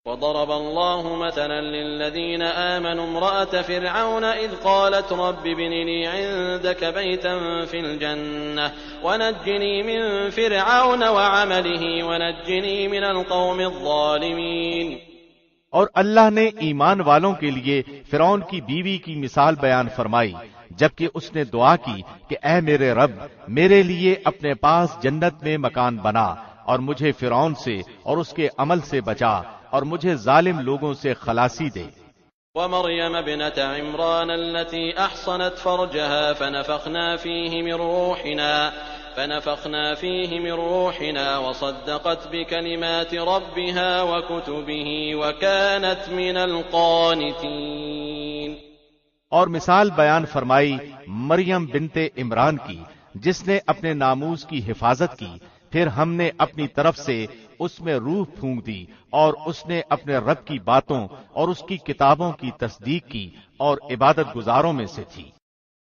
وضرب الله مثلا للذين آمنوا امرأة فرعون إذ قالت رب ابن لي عندك بيتا في الجنة ونجني من فرعون وعمله ونجني من القوم الظالمين۔ اور اللہ نے ایمان والوں کے لیے فرعون کی بیوی کی مثال بیان فرمائی جبکہ اس نے دعا کی کہ اے میرے رب میرے لیے اپنے پاس جنت میں مکان بنا اور مجھے فرعون سے اور اس کے عمل سے بچا اور مجھے ظالم لوگوں سے خلاصی دے۔ ومريم ابنة عمران التي أحصنت فرجها فنفخنا فيه من روحنا وصدقت بكلمات ربها وكتبه وكانت من القانتين۔ اور مثال بیان فرمائی مریم بنت عمران کی جس نے اپنے ناموس کی حفاظت کی، پھر ہم نے اپنی طرف سے اس میں روح پھونک دی اور اس نے اپنے رب کی باتوں اور اس کی کتابوں کی تصدیق کی اور عبادت گزاروں میں سے تھی۔